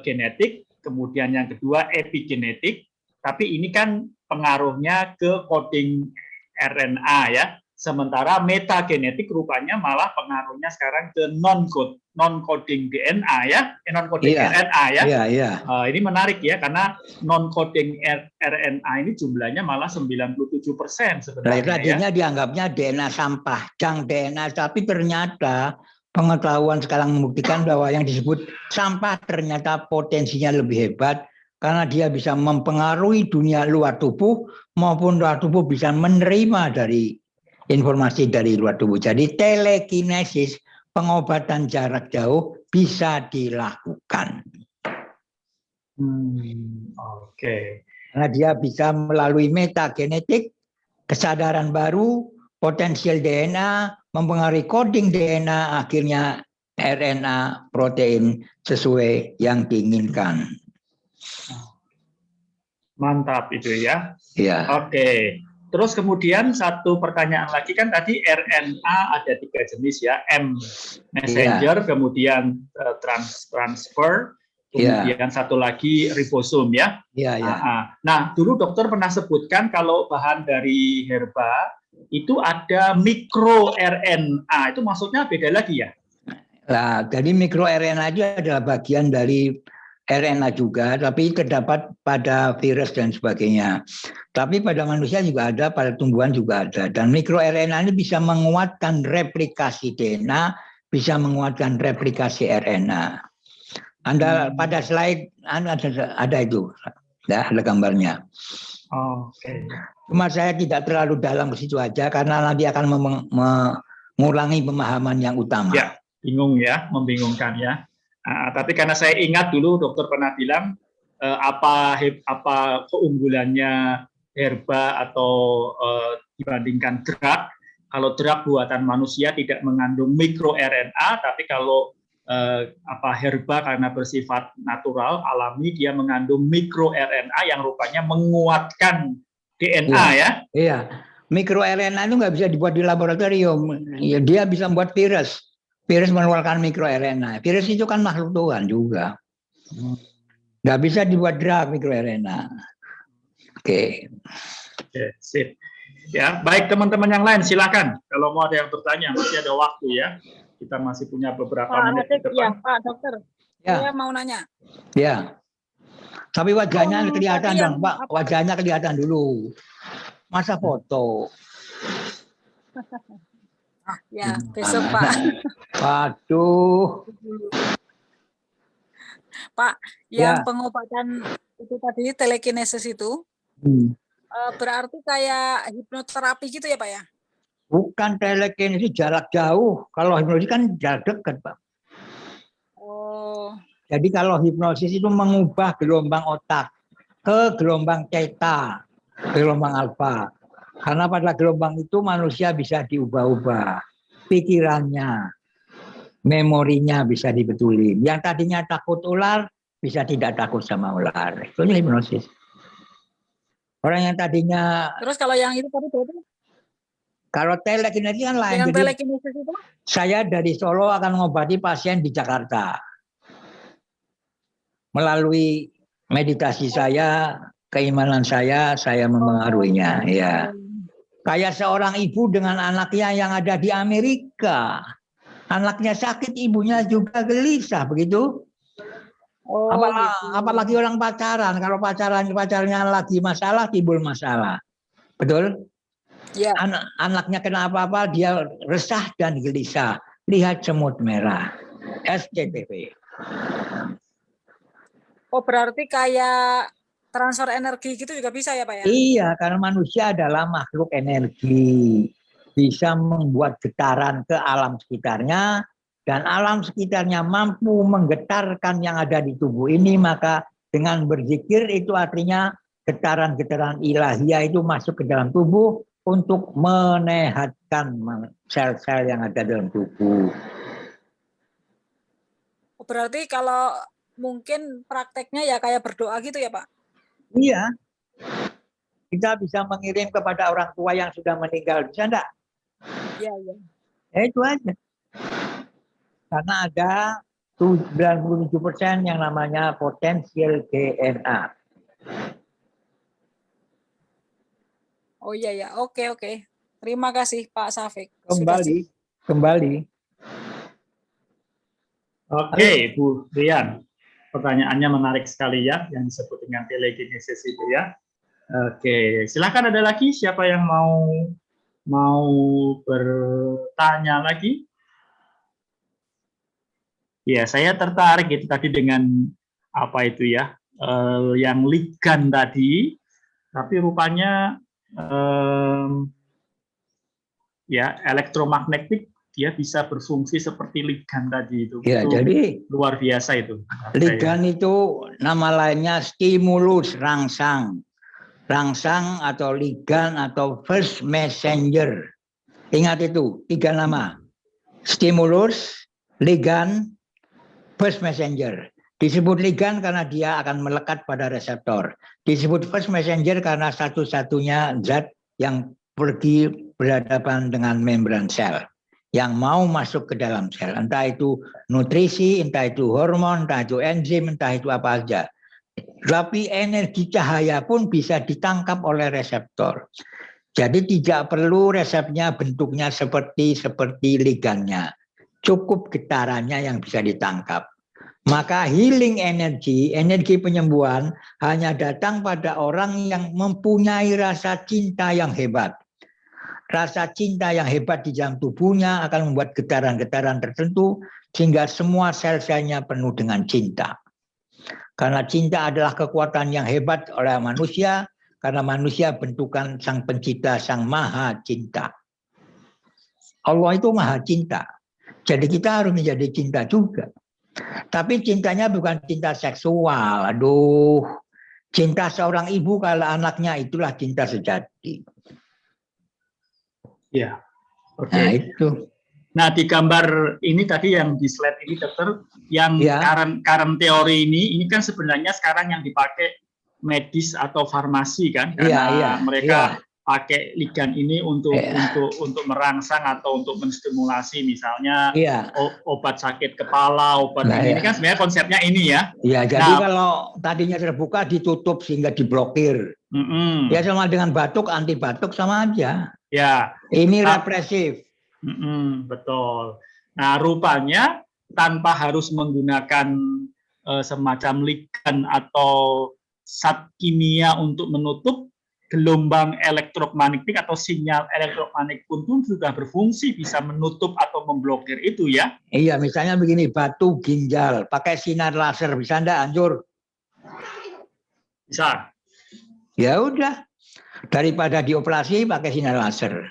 genetik, kemudian yang kedua epigenetik. Tapi ini kan pengaruhnya ke coding RNA ya. Sementara metagenetik rupanya malah pengaruhnya sekarang ke non-coding DNA ya, non-coding RNA ya. Iya. Ini menarik ya karena non-coding RNA ini jumlahnya malah 97% sebenarnya. Tadinya dianggapnya DNA sampah, junk DNA, tapi ternyata pengetahuan sekarang membuktikan bahwa yang disebut sampah ternyata potensinya lebih hebat. Karena dia bisa mempengaruhi dunia luar tubuh maupun luar tubuh bisa menerima dari informasi dari luar tubuh. Jadi telekinesis, pengobatan jarak jauh bisa dilakukan. Oke. Karena dia bisa melalui metagenetik, kesadaran baru, potensial DNA, mempengaruhi coding DNA, akhirnya RNA protein sesuai yang diinginkan. Mantap itu ya. Iya. Oke. Terus kemudian satu pertanyaan lagi kan tadi RNA ada 3 jenis ya, M messenger, kemudian transfer, kemudian satu lagi ribosom ya. Iya. Nah, dulu dokter pernah sebutkan kalau bahan dari herba itu ada mikro RNA, itu maksudnya beda lagi ya? Nah, jadi mikro RNA itu adalah bagian dari RNA juga, tapi terdapat pada virus dan sebagainya. Tapi pada manusia juga ada, pada tumbuhan juga ada. Dan mikro RNA ini bisa menguatkan replikasi DNA, bisa menguatkan replikasi RNA. Anda pada slide ada itu, ya, ada gambarnya. Oke. Cuma saya tidak terlalu dalam ke situ aja, karena nanti akan mengurangi pemahaman yang utama. Ya, bingung ya, membingungkan ya. Tapi karena saya ingat dulu dokter pernah bilang apa keunggulannya herba atau dibandingkan drug. Kalau drug buatan manusia tidak mengandung mikroRNA, tapi kalau herba karena bersifat natural, alami, dia mengandung mikroRNA yang rupanya menguatkan DNA ya. Iya, mikroRNA itu nggak bisa dibuat di laboratorium. Ya, dia bisa membuat virus. Virus mengeluarkan mikroRNA. Virus itu kan makhluk Tuhan juga. Nggak bisa dibuat drug mikroRNA. Oke. Oke, sip. Ya, baik teman-teman yang lain silakan. Kalau mau ada yang bertanya, masih ada waktu ya. Kita masih punya beberapa menit ke depan. Ya, Pak Dokter. Ya. Saya mau nanya. Ya. Tapi wajahnya kelihatan dong, Pak. apa? Wajahnya kelihatan dulu. Masa foto? Ya, besok Pak. Waduh. Pak, yang Ya. pengobatan itu tadi telekinesis itu berarti kayak hipnoterapi gitu ya Pak ya? Bukan telekinesis jarak jauh. Kalau hipnosis kan jarak dekat, Pak. Oh, Jadi kalau hipnosis itu mengubah gelombang otak ke gelombang theta, gelombang alfa. Karena pada gelombang itu manusia bisa diubah-ubah. Pikirannya, memorinya bisa dibetulin. Yang tadinya takut ular, bisa tidak takut sama ular. Itu hipnosis. Orang yang tadinya, terus kalau yang itu tadi berarti kalau telekinesis kan lain. yang Jadi telekinesis itu? saya dari Solo akan mengobati pasien di Jakarta. Melalui meditasi saya, keimanan saya mempengaruhinya. Ya. Kayak seorang ibu dengan anaknya yang ada di Amerika. Anaknya sakit, ibunya juga gelisah, begitu? Oh, Apalagi orang pacaran. Kalau pacarnya lagi masalah, timbul masalah. Betul? Ya. Anaknya kena apa-apa, dia resah dan gelisah. Lihat semut merah. SCTV. Oh, berarti kayak transfer energi gitu juga bisa ya Pak ya? Iya, karena manusia adalah makhluk energi. Bisa membuat getaran ke alam sekitarnya, dan alam sekitarnya mampu menggetarkan yang ada di tubuh ini, maka dengan berzikir itu artinya getaran-getaran ilahiyah itu masuk ke dalam tubuh untuk menyehatkan sel-sel yang ada dalam tubuh. Berarti kalau mungkin prakteknya ya kayak berdoa gitu ya Pak? Iya. Kita bisa mengirim kepada orang tua yang sudah meninggal, bisa enggak? Iya, iya. Ya itu aja. Karena ada 97% yang namanya potensial DNA. Oh iya ya, oke. Terima kasih Pak Safik. Kembali. Oke, Bu Rian. Pertanyaannya menarik sekali ya, yang disebut dengan telekinesis itu ya. Oke, silakan ada lagi siapa yang mau bertanya lagi? Ya, saya tertarik itu tadi dengan apa itu ya, yang ligan tadi, tapi rupanya ya elektromagnetik dia bisa berfungsi seperti ligan tadi itu. Ya, itu jadi luar biasa itu. Ligan itu nama lainnya stimulus rangsang. Rangsang atau ligan atau first messenger. Ingat itu, 3 nama. Stimulus, ligan, first messenger. Disebut ligan karena dia akan melekat pada reseptor. Disebut first messenger karena satu-satunya zat yang pergi berhadapan dengan membran sel. Yang mau masuk ke dalam sel. Entah itu nutrisi, entah itu hormon, entah itu enzim, entah itu apa saja. Tapi energi cahaya pun bisa ditangkap oleh reseptor. Jadi tidak perlu resepnya bentuknya seperti ligannya. Cukup getarannya yang bisa ditangkap. Maka healing energi penyembuhan hanya datang pada orang yang mempunyai rasa cinta yang hebat. Rasa cinta yang hebat di dalam tubuhnya akan membuat getaran-getaran tertentu sehingga semua sel-selnya penuh dengan cinta. Karena cinta adalah kekuatan yang hebat oleh manusia, karena manusia bentukan sang pencipta, sang maha cinta. Allah itu maha cinta. Jadi kita harus menjadi cinta juga. Tapi cintanya bukan cinta seksual. Aduh, cinta seorang ibu kalau anaknya itulah cinta sejati. Ya, oke. Nah, itu. Nah, di gambar ini tadi yang di slide ini, dokter, yang Ya. current teori ini kan sebenarnya sekarang yang dipakai medis atau farmasi kan, karena mereka pakai ligand ini untuk merangsang atau untuk menstimulasi, misalnya obat sakit kepala, obat ini kan sebenarnya konsepnya ini ya. Iya, jadi kalau tadinya terbuka ditutup sehingga diblokir. Ya sama dengan batuk, anti batuk sama aja. Ya. Ini represif. Betul. Nah, rupanya tanpa harus menggunakan semacam ligand atau zat kimia untuk menutup, gelombang elektromagnetik atau sinyal elektromagnetik pun sudah berfungsi bisa menutup atau memblokir itu ya. Iya, misalnya begini, batu ginjal pakai sinar laser bisa enggak hancur? Bisa. Ya udah, daripada dioperasi pakai sinar laser.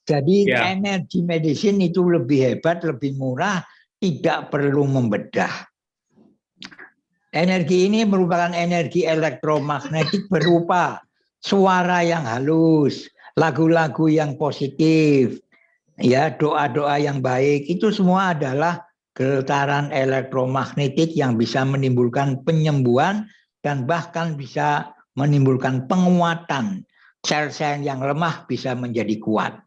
Jadi energi medicine itu lebih hebat, lebih murah, tidak perlu membedah. Energi ini merupakan energi elektromagnetik berupa suara yang halus, lagu-lagu yang positif, ya doa-doa yang baik, itu semua adalah getaran elektromagnetik yang bisa menimbulkan penyembuhan dan bahkan bisa menimbulkan penguatan. Sel-sel yang lemah bisa menjadi kuat.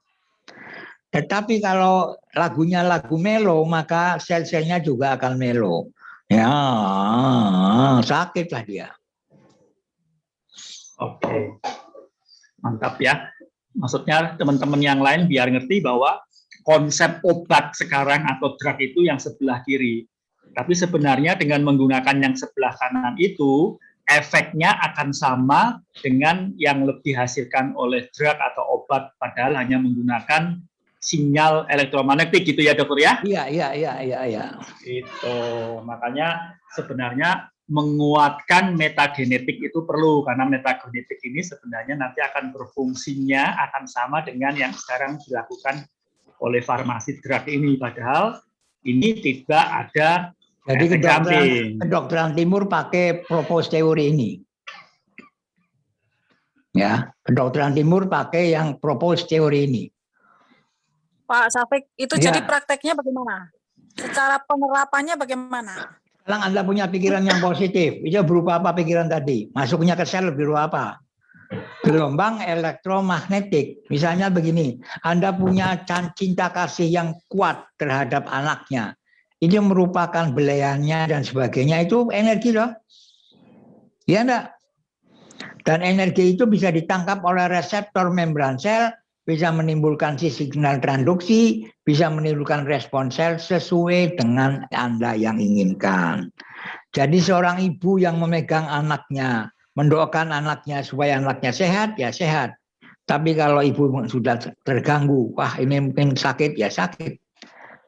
Tetapi kalau lagunya lagu melo, maka sel-selnya juga akan melo. Ya, sakitlah dia. Oke, mantap ya. Maksudnya teman-teman yang lain biar ngerti bahwa konsep obat sekarang atau drug itu yang sebelah kiri. Tapi sebenarnya dengan menggunakan yang sebelah kanan itu, efeknya akan sama dengan yang dihasilkan oleh drug atau obat, padahal hanya menggunakan sinyal elektromagnetik gitu ya dokter ya? Iya. Itu makanya sebenarnya menguatkan metagenetik itu perlu, karena metagenetik ini sebenarnya nanti akan berfungsinya akan sama dengan yang sekarang dilakukan oleh farmasi drug ini, padahal ini tidak ada. Jadi kedokteran timur pakai propose teori ini. Ya, kedokteran timur pakai yang propose teori ini. Pak Safik, itu jadi prakteknya bagaimana? Secara penerapannya bagaimana? Sekarang Anda punya pikiran yang positif, itu berupa apa pikiran tadi? Masuknya ke sel berupa apa? Gelombang elektromagnetik. Misalnya begini, Anda punya cinta kasih yang kuat terhadap anaknya. Ini merupakan belayannya dan sebagainya, itu energi loh. Ya enggak? Dan energi itu bisa ditangkap oleh reseptor membran sel, bisa menimbulkan signal transduksi, bisa menimbulkan respon sel sesuai dengan Anda yang inginkan. Jadi seorang ibu yang memegang anaknya, mendoakan anaknya supaya anaknya sehat, ya sehat. Tapi kalau ibu sudah terganggu, wah ini mungkin sakit, ya sakit.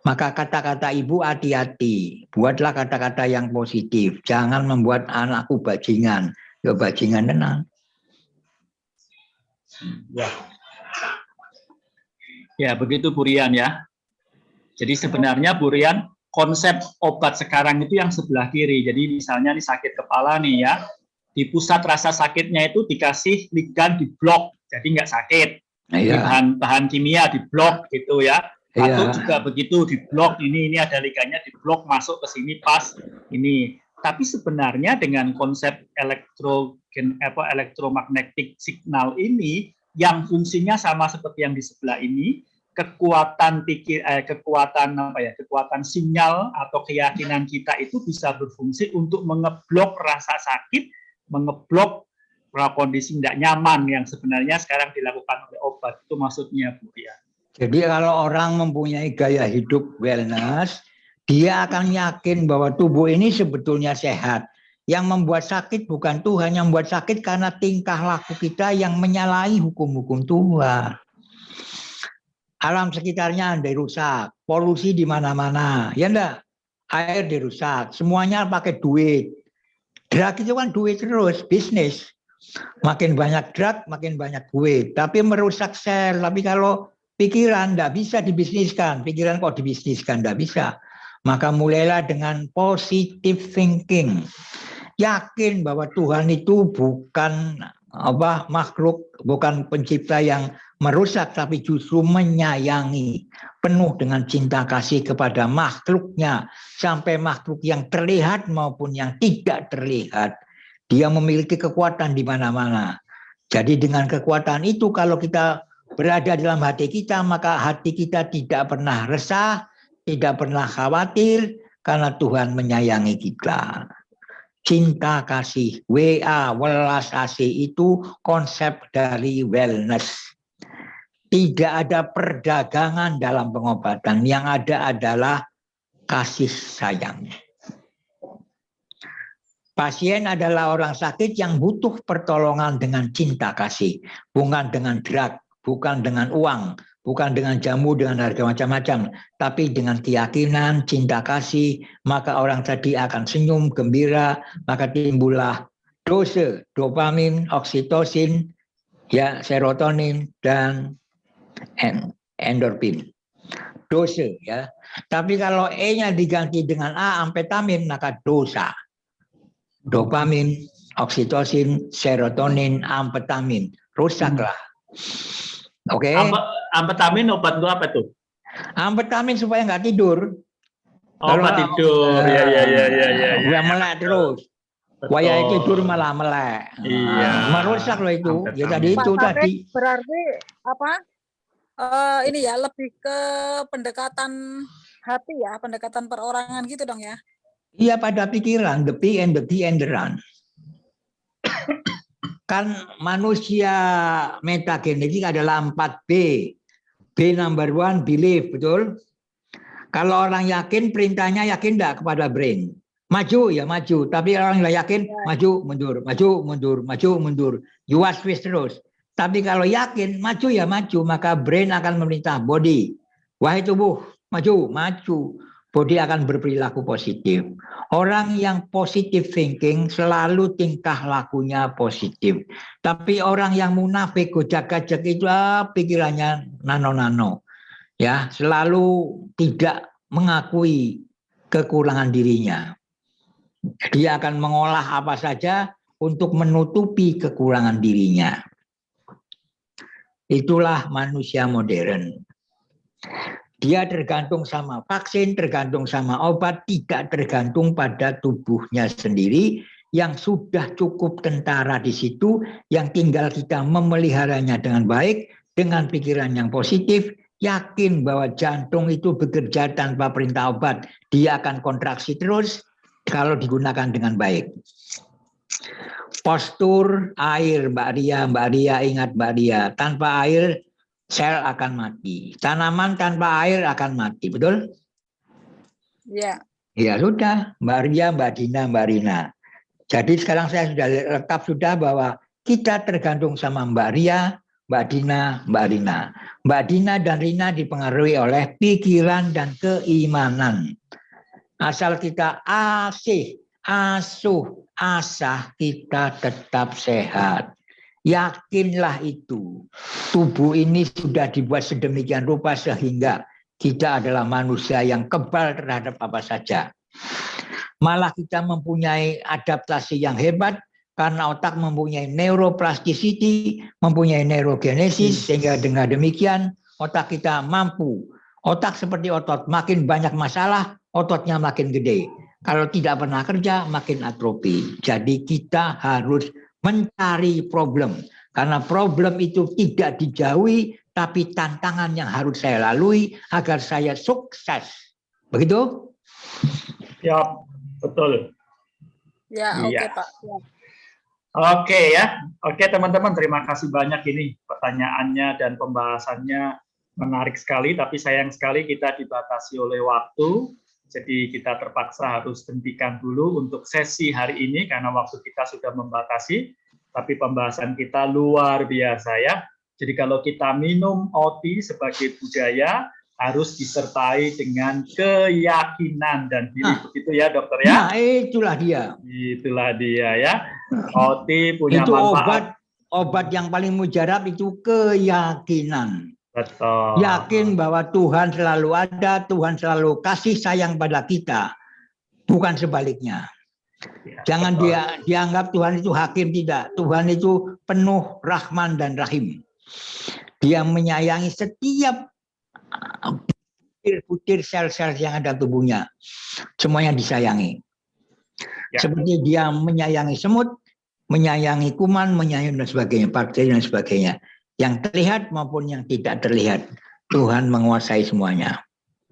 Maka kata-kata ibu hati-hati, buatlah kata-kata yang positif. Jangan membuat anakku bajingan, ya bajingan tenang. Ya, begitu Bu Rian ya. Jadi sebenarnya Bu Rian, konsep obat sekarang itu yang sebelah kiri. Jadi misalnya nih sakit kepala nih ya, di pusat rasa sakitnya itu dikasih ligand di blok, jadi nggak sakit. Di bahan kimia di blok gitu ya. Atau juga begitu di blok, ini ada ligandnya di blok, masuk ke sini pas ini. Tapi sebenarnya dengan konsep elektromagnetik signal ini yang fungsinya sama seperti yang di sebelah ini, kekuatan sinyal atau keyakinan kita itu bisa berfungsi untuk mengeblok rasa sakit, mengeblok kondisi tidak nyaman yang sebenarnya sekarang dilakukan oleh obat. Itu maksudnya Bu ya. Jadi kalau orang mempunyai gaya hidup wellness, dia akan yakin bahwa tubuh ini sebetulnya sehat. Yang membuat sakit bukan Tuhan, yang membuat sakit karena tingkah laku kita yang menyalahi hukum-hukum Tuhan. Alam sekitarnya dirusak, polusi di mana-mana, ya enggak? Air dirusak, semuanya pakai duit. Drug itu kan duit terus, bisnis. Makin banyak drug, makin banyak duit. Tapi merusak sel. Tapi kalau pikiran enggak bisa dibisniskan, pikiran kok dibisniskan, enggak bisa. Maka mulailah dengan positive thinking. Yakin bahwa Tuhan itu bukan makhluk, bukan pencipta yang merusak, tapi justru menyayangi, penuh dengan cinta kasih kepada makhluknya, sampai makhluk yang terlihat maupun yang tidak terlihat. Dia memiliki kekuatan di mana-mana. Jadi dengan kekuatan itu, kalau kita berada dalam hati kita, maka hati kita tidak pernah resah, tidak pernah khawatir, karena Tuhan menyayangi kita. Cinta kasih, WA, welas asih, itu konsep dari wellness. Tidak ada perdagangan dalam pengobatan, yang ada adalah kasih sayang. Pasien adalah orang sakit yang butuh pertolongan dengan cinta kasih, bukan dengan drug, bukan dengan uang, bukan dengan jamu dengan harga macam-macam, tapi dengan keyakinan, cinta kasih, maka orang tadi akan senyum, gembira, maka timbullah dose, dopamin, oksitosin, ya, serotonin, dan endorfin. Dose, ya. Tapi kalau E-nya diganti dengan A, amfetamin, maka dosa. Dopamin, oksitosin, serotonin, amfetamin, rusaklah. Oke. Amfetamin obat untuk apa tuh? Amfetamin supaya nggak tidur. Obat tidur, ya. Udah melek terus. Waya tidur malah melek. Iya. Merusak loh itu. Amfetamin. Ya tadi itu Pak Taufik, tadi. berarti apa? Ini ya lebih ke pendekatan hati ya, pendekatan perorangan gitu dong ya. Iya, pada pikiran, the P and the T and the run. Kan manusia metagenetik adalah 4B. B number 1, belief, betul? Kalau orang yakin, perintahnya yakin enggak kepada brain? Maju, ya maju. Tapi orang nggak yakin, maju, mundur, maju, mundur, maju, mundur. You was twist terus. Tapi kalau yakin, maju ya maju, maka brain akan memerintah body. Wahai tubuh, maju, maju. Body akan berperilaku positif. Orang yang positive thinking selalu tingkah lakunya positif. Tapi orang yang munafik, gojak-gajak itu pikirannya nano-nano. Ya, selalu tidak mengakui kekurangan dirinya. Dia akan mengolah apa saja untuk menutupi kekurangan dirinya. Itulah manusia modern. Dia tergantung sama vaksin, tergantung sama obat, tidak tergantung pada tubuhnya sendiri yang sudah cukup tentara di situ, yang tinggal kita memeliharanya dengan baik, dengan pikiran yang positif, yakin bahwa jantung itu bekerja tanpa perintah obat. Dia akan kontraksi terus kalau digunakan dengan baik. Postur air, Mbak Ria ingat Mbak Ria, tanpa air sel akan mati. Tanaman tanpa air akan mati, betul? Iya. Ya sudah, Mbak Ria, Mbak Dina, Mbak Rina. Jadi sekarang saya sudah lengkap sudah bahwa kita tergantung sama Mbak Ria, Mbak Dina, Mbak Rina. Mbak Dina dan Rina dipengaruhi oleh pikiran dan keimanan. Asal kita asuh, asah, kita tetap sehat. Yakinlah itu. Tubuh ini sudah dibuat sedemikian rupa sehingga kita adalah manusia yang kebal terhadap apa saja. Malah kita mempunyai adaptasi yang hebat karena otak mempunyai neuroplasticity, mempunyai neurogenesis, sehingga dengan demikian otak kita mampu. Otak seperti otot, makin banyak masalah, ototnya makin gede. Kalau tidak pernah kerja, makin atrofi. Jadi kita harus mencari problem. Karena problem itu tidak dijauhi, tapi tantangan yang harus saya lalui agar saya sukses. Begitu? Ya, betul. Ya, oke Iya. Pak. Ya. Oke ya. Oke teman-teman, terima kasih banyak ini pertanyaannya dan pembahasannya menarik sekali, tapi sayang sekali kita dibatasi oleh waktu. Jadi kita terpaksa harus hentikan dulu untuk sesi hari ini karena waktu kita sudah membatasi. Tapi pembahasan kita luar biasa ya. Jadi kalau kita minum OT sebagai budaya harus disertai dengan keyakinan dan diri, begitu ya dokter ya? Nah, itulah dia. Itulah dia ya. OT punya Itu manfaat. obat yang paling mujarab itu keyakinan. Betul. Yakin bahwa Tuhan selalu ada, Tuhan selalu kasih sayang pada kita, bukan sebaliknya. Ya, Jangan betul. dianggap Tuhan itu hakim, tidak. Tuhan itu penuh Rahman dan Rahim. Dia menyayangi setiap butir-butir sel-sel yang ada tubuhnya. Semuanya disayangi. Ya. Seperti dia menyayangi semut, menyayangi kuman, menyayangi dan sebagainya, bakteri dan sebagainya. Yang terlihat maupun yang tidak terlihat. Tuhan menguasai semuanya.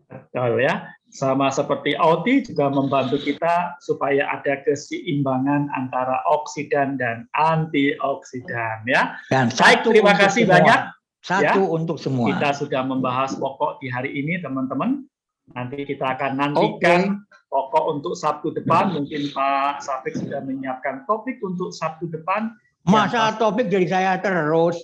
Betul ya. Sama seperti Audi juga membantu kita supaya ada keseimbangan antara oksidan dan antioksidan ya. Dan Baik, satu terima untuk kasih semua. banyak. Satu Ya. untuk semua. Kita sudah membahas pokok di hari ini, teman-teman. Nanti kita akan nantikan pokok untuk Sabtu depan. Mungkin Pak Safik sudah menyiapkan topik untuk Sabtu depan. Masa topik dari saya terus?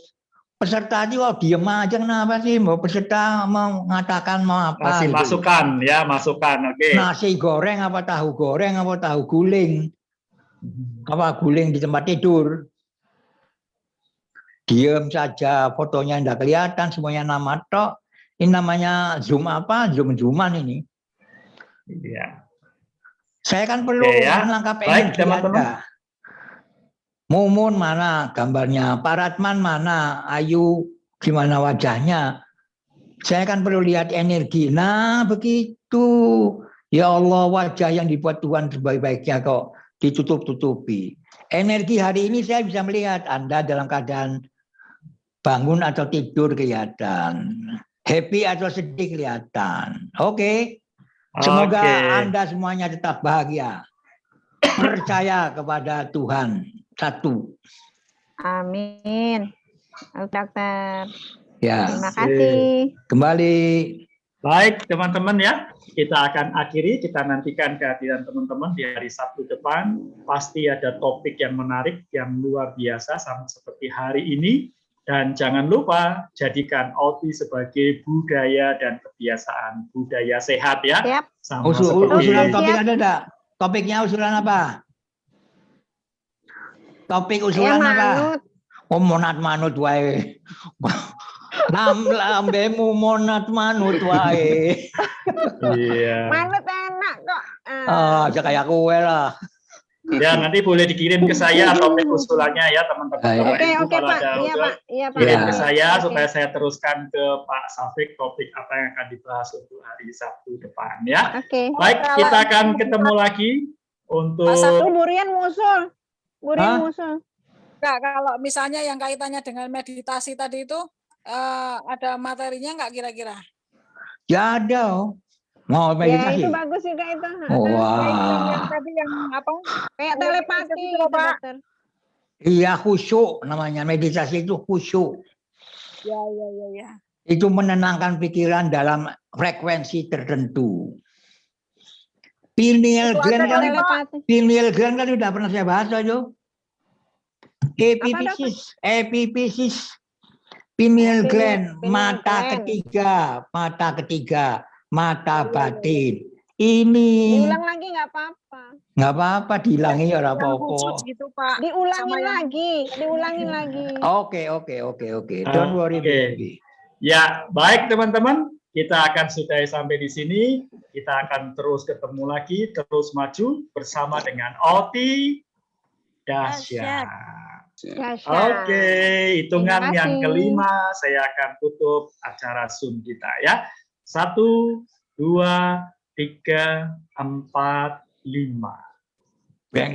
Peserta itu kok diem aja, kenapa sih? Mau peserta mau mengatakan mau apa? Kasih gitu. masukan ya, masukan. Oke. Nasi goreng apa tahu goreng apa tahu guling? Apa guling di tempat tidur? Diem saja, fotonya tidak kelihatan, semuanya nama tok. Ini namanya Zoom apa? Zoom-zooman ini. Iya. Saya kan perlu Oke, ya. menangkap Baik, energi teman-teman. Anda. Mumun mana gambarnya? Pak Ratman mana? Ayu gimana wajahnya? Saya kan perlu lihat energi. Nah begitu. Ya Allah, wajah yang dibuat Tuhan sebaik-baiknya kok ditutup-tutupi. Energi hari ini saya bisa melihat Anda dalam keadaan bangun atau tidur kelihatan. Happy atau sedih kelihatan. Oke. Semoga Anda semuanya tetap bahagia. Percaya kepada Tuhan. Satu. Amin. Dokter. Ya. Terima kasih. Kembali. Baik, teman-teman ya. Kita akan akhiri, kita nantikan kehadiran teman-teman di hari Sabtu depan. Pasti ada topik yang menarik, yang luar biasa, sama seperti hari ini. Dan jangan lupa, jadikan OTI sebagai budaya dan kebiasaan. Budaya sehat ya. Siap. Sama seperti... Usulan topik ada enggak? Topiknya usulan apa? Topik usulan apa? Oh, monat manut wae. Lambemu monat manut wae. Iya. Manut enak kok. Aja kayak kowe lah. Ya, nanti boleh dikirim ke saya topik usulannya ya, teman-teman. Oke, Pak. Iya, Pak. Iya, Pak. Kirim ke saya supaya saya teruskan ke Pak Safik topik apa yang akan dibahas untuk hari Sabtu depan ya. Oke. Baik, kita akan ketemu lagi untuk Burian musul. Musul. Kak, kalau misalnya yang kaitannya dengan meditasi tadi itu ada materinya nggak kira-kira? Ya ada. Mau meditasi? Ya itu bagus juga itu. Wah. Yang tadi yang apa? Kayak telepati gitu, dokter. Iya, khusyuk namanya. Meditasi itu khusyuk. Ya. Itu menenangkan pikiran dalam frekuensi tertentu. Pineal gland kan udah pernah saya bahas aja. Epiphysis, pineal gland, mata ketiga, mata batin. Ini. Diulang lagi nggak apa-apa. Nggak apa-apa, diulangi ya apa-apa. Gitu, Pak. Diulangin lagi. Oke. Don't worry, baby. Ya, baik teman-teman. Kita akan sudahi sampai di sini. Kita akan terus ketemu lagi, terus maju bersama dengan OTI Dahsyat. Oke, hitungan yang kelima saya akan tutup acara Zoom kita ya. 1, 2, 3, 4, 5. Bang.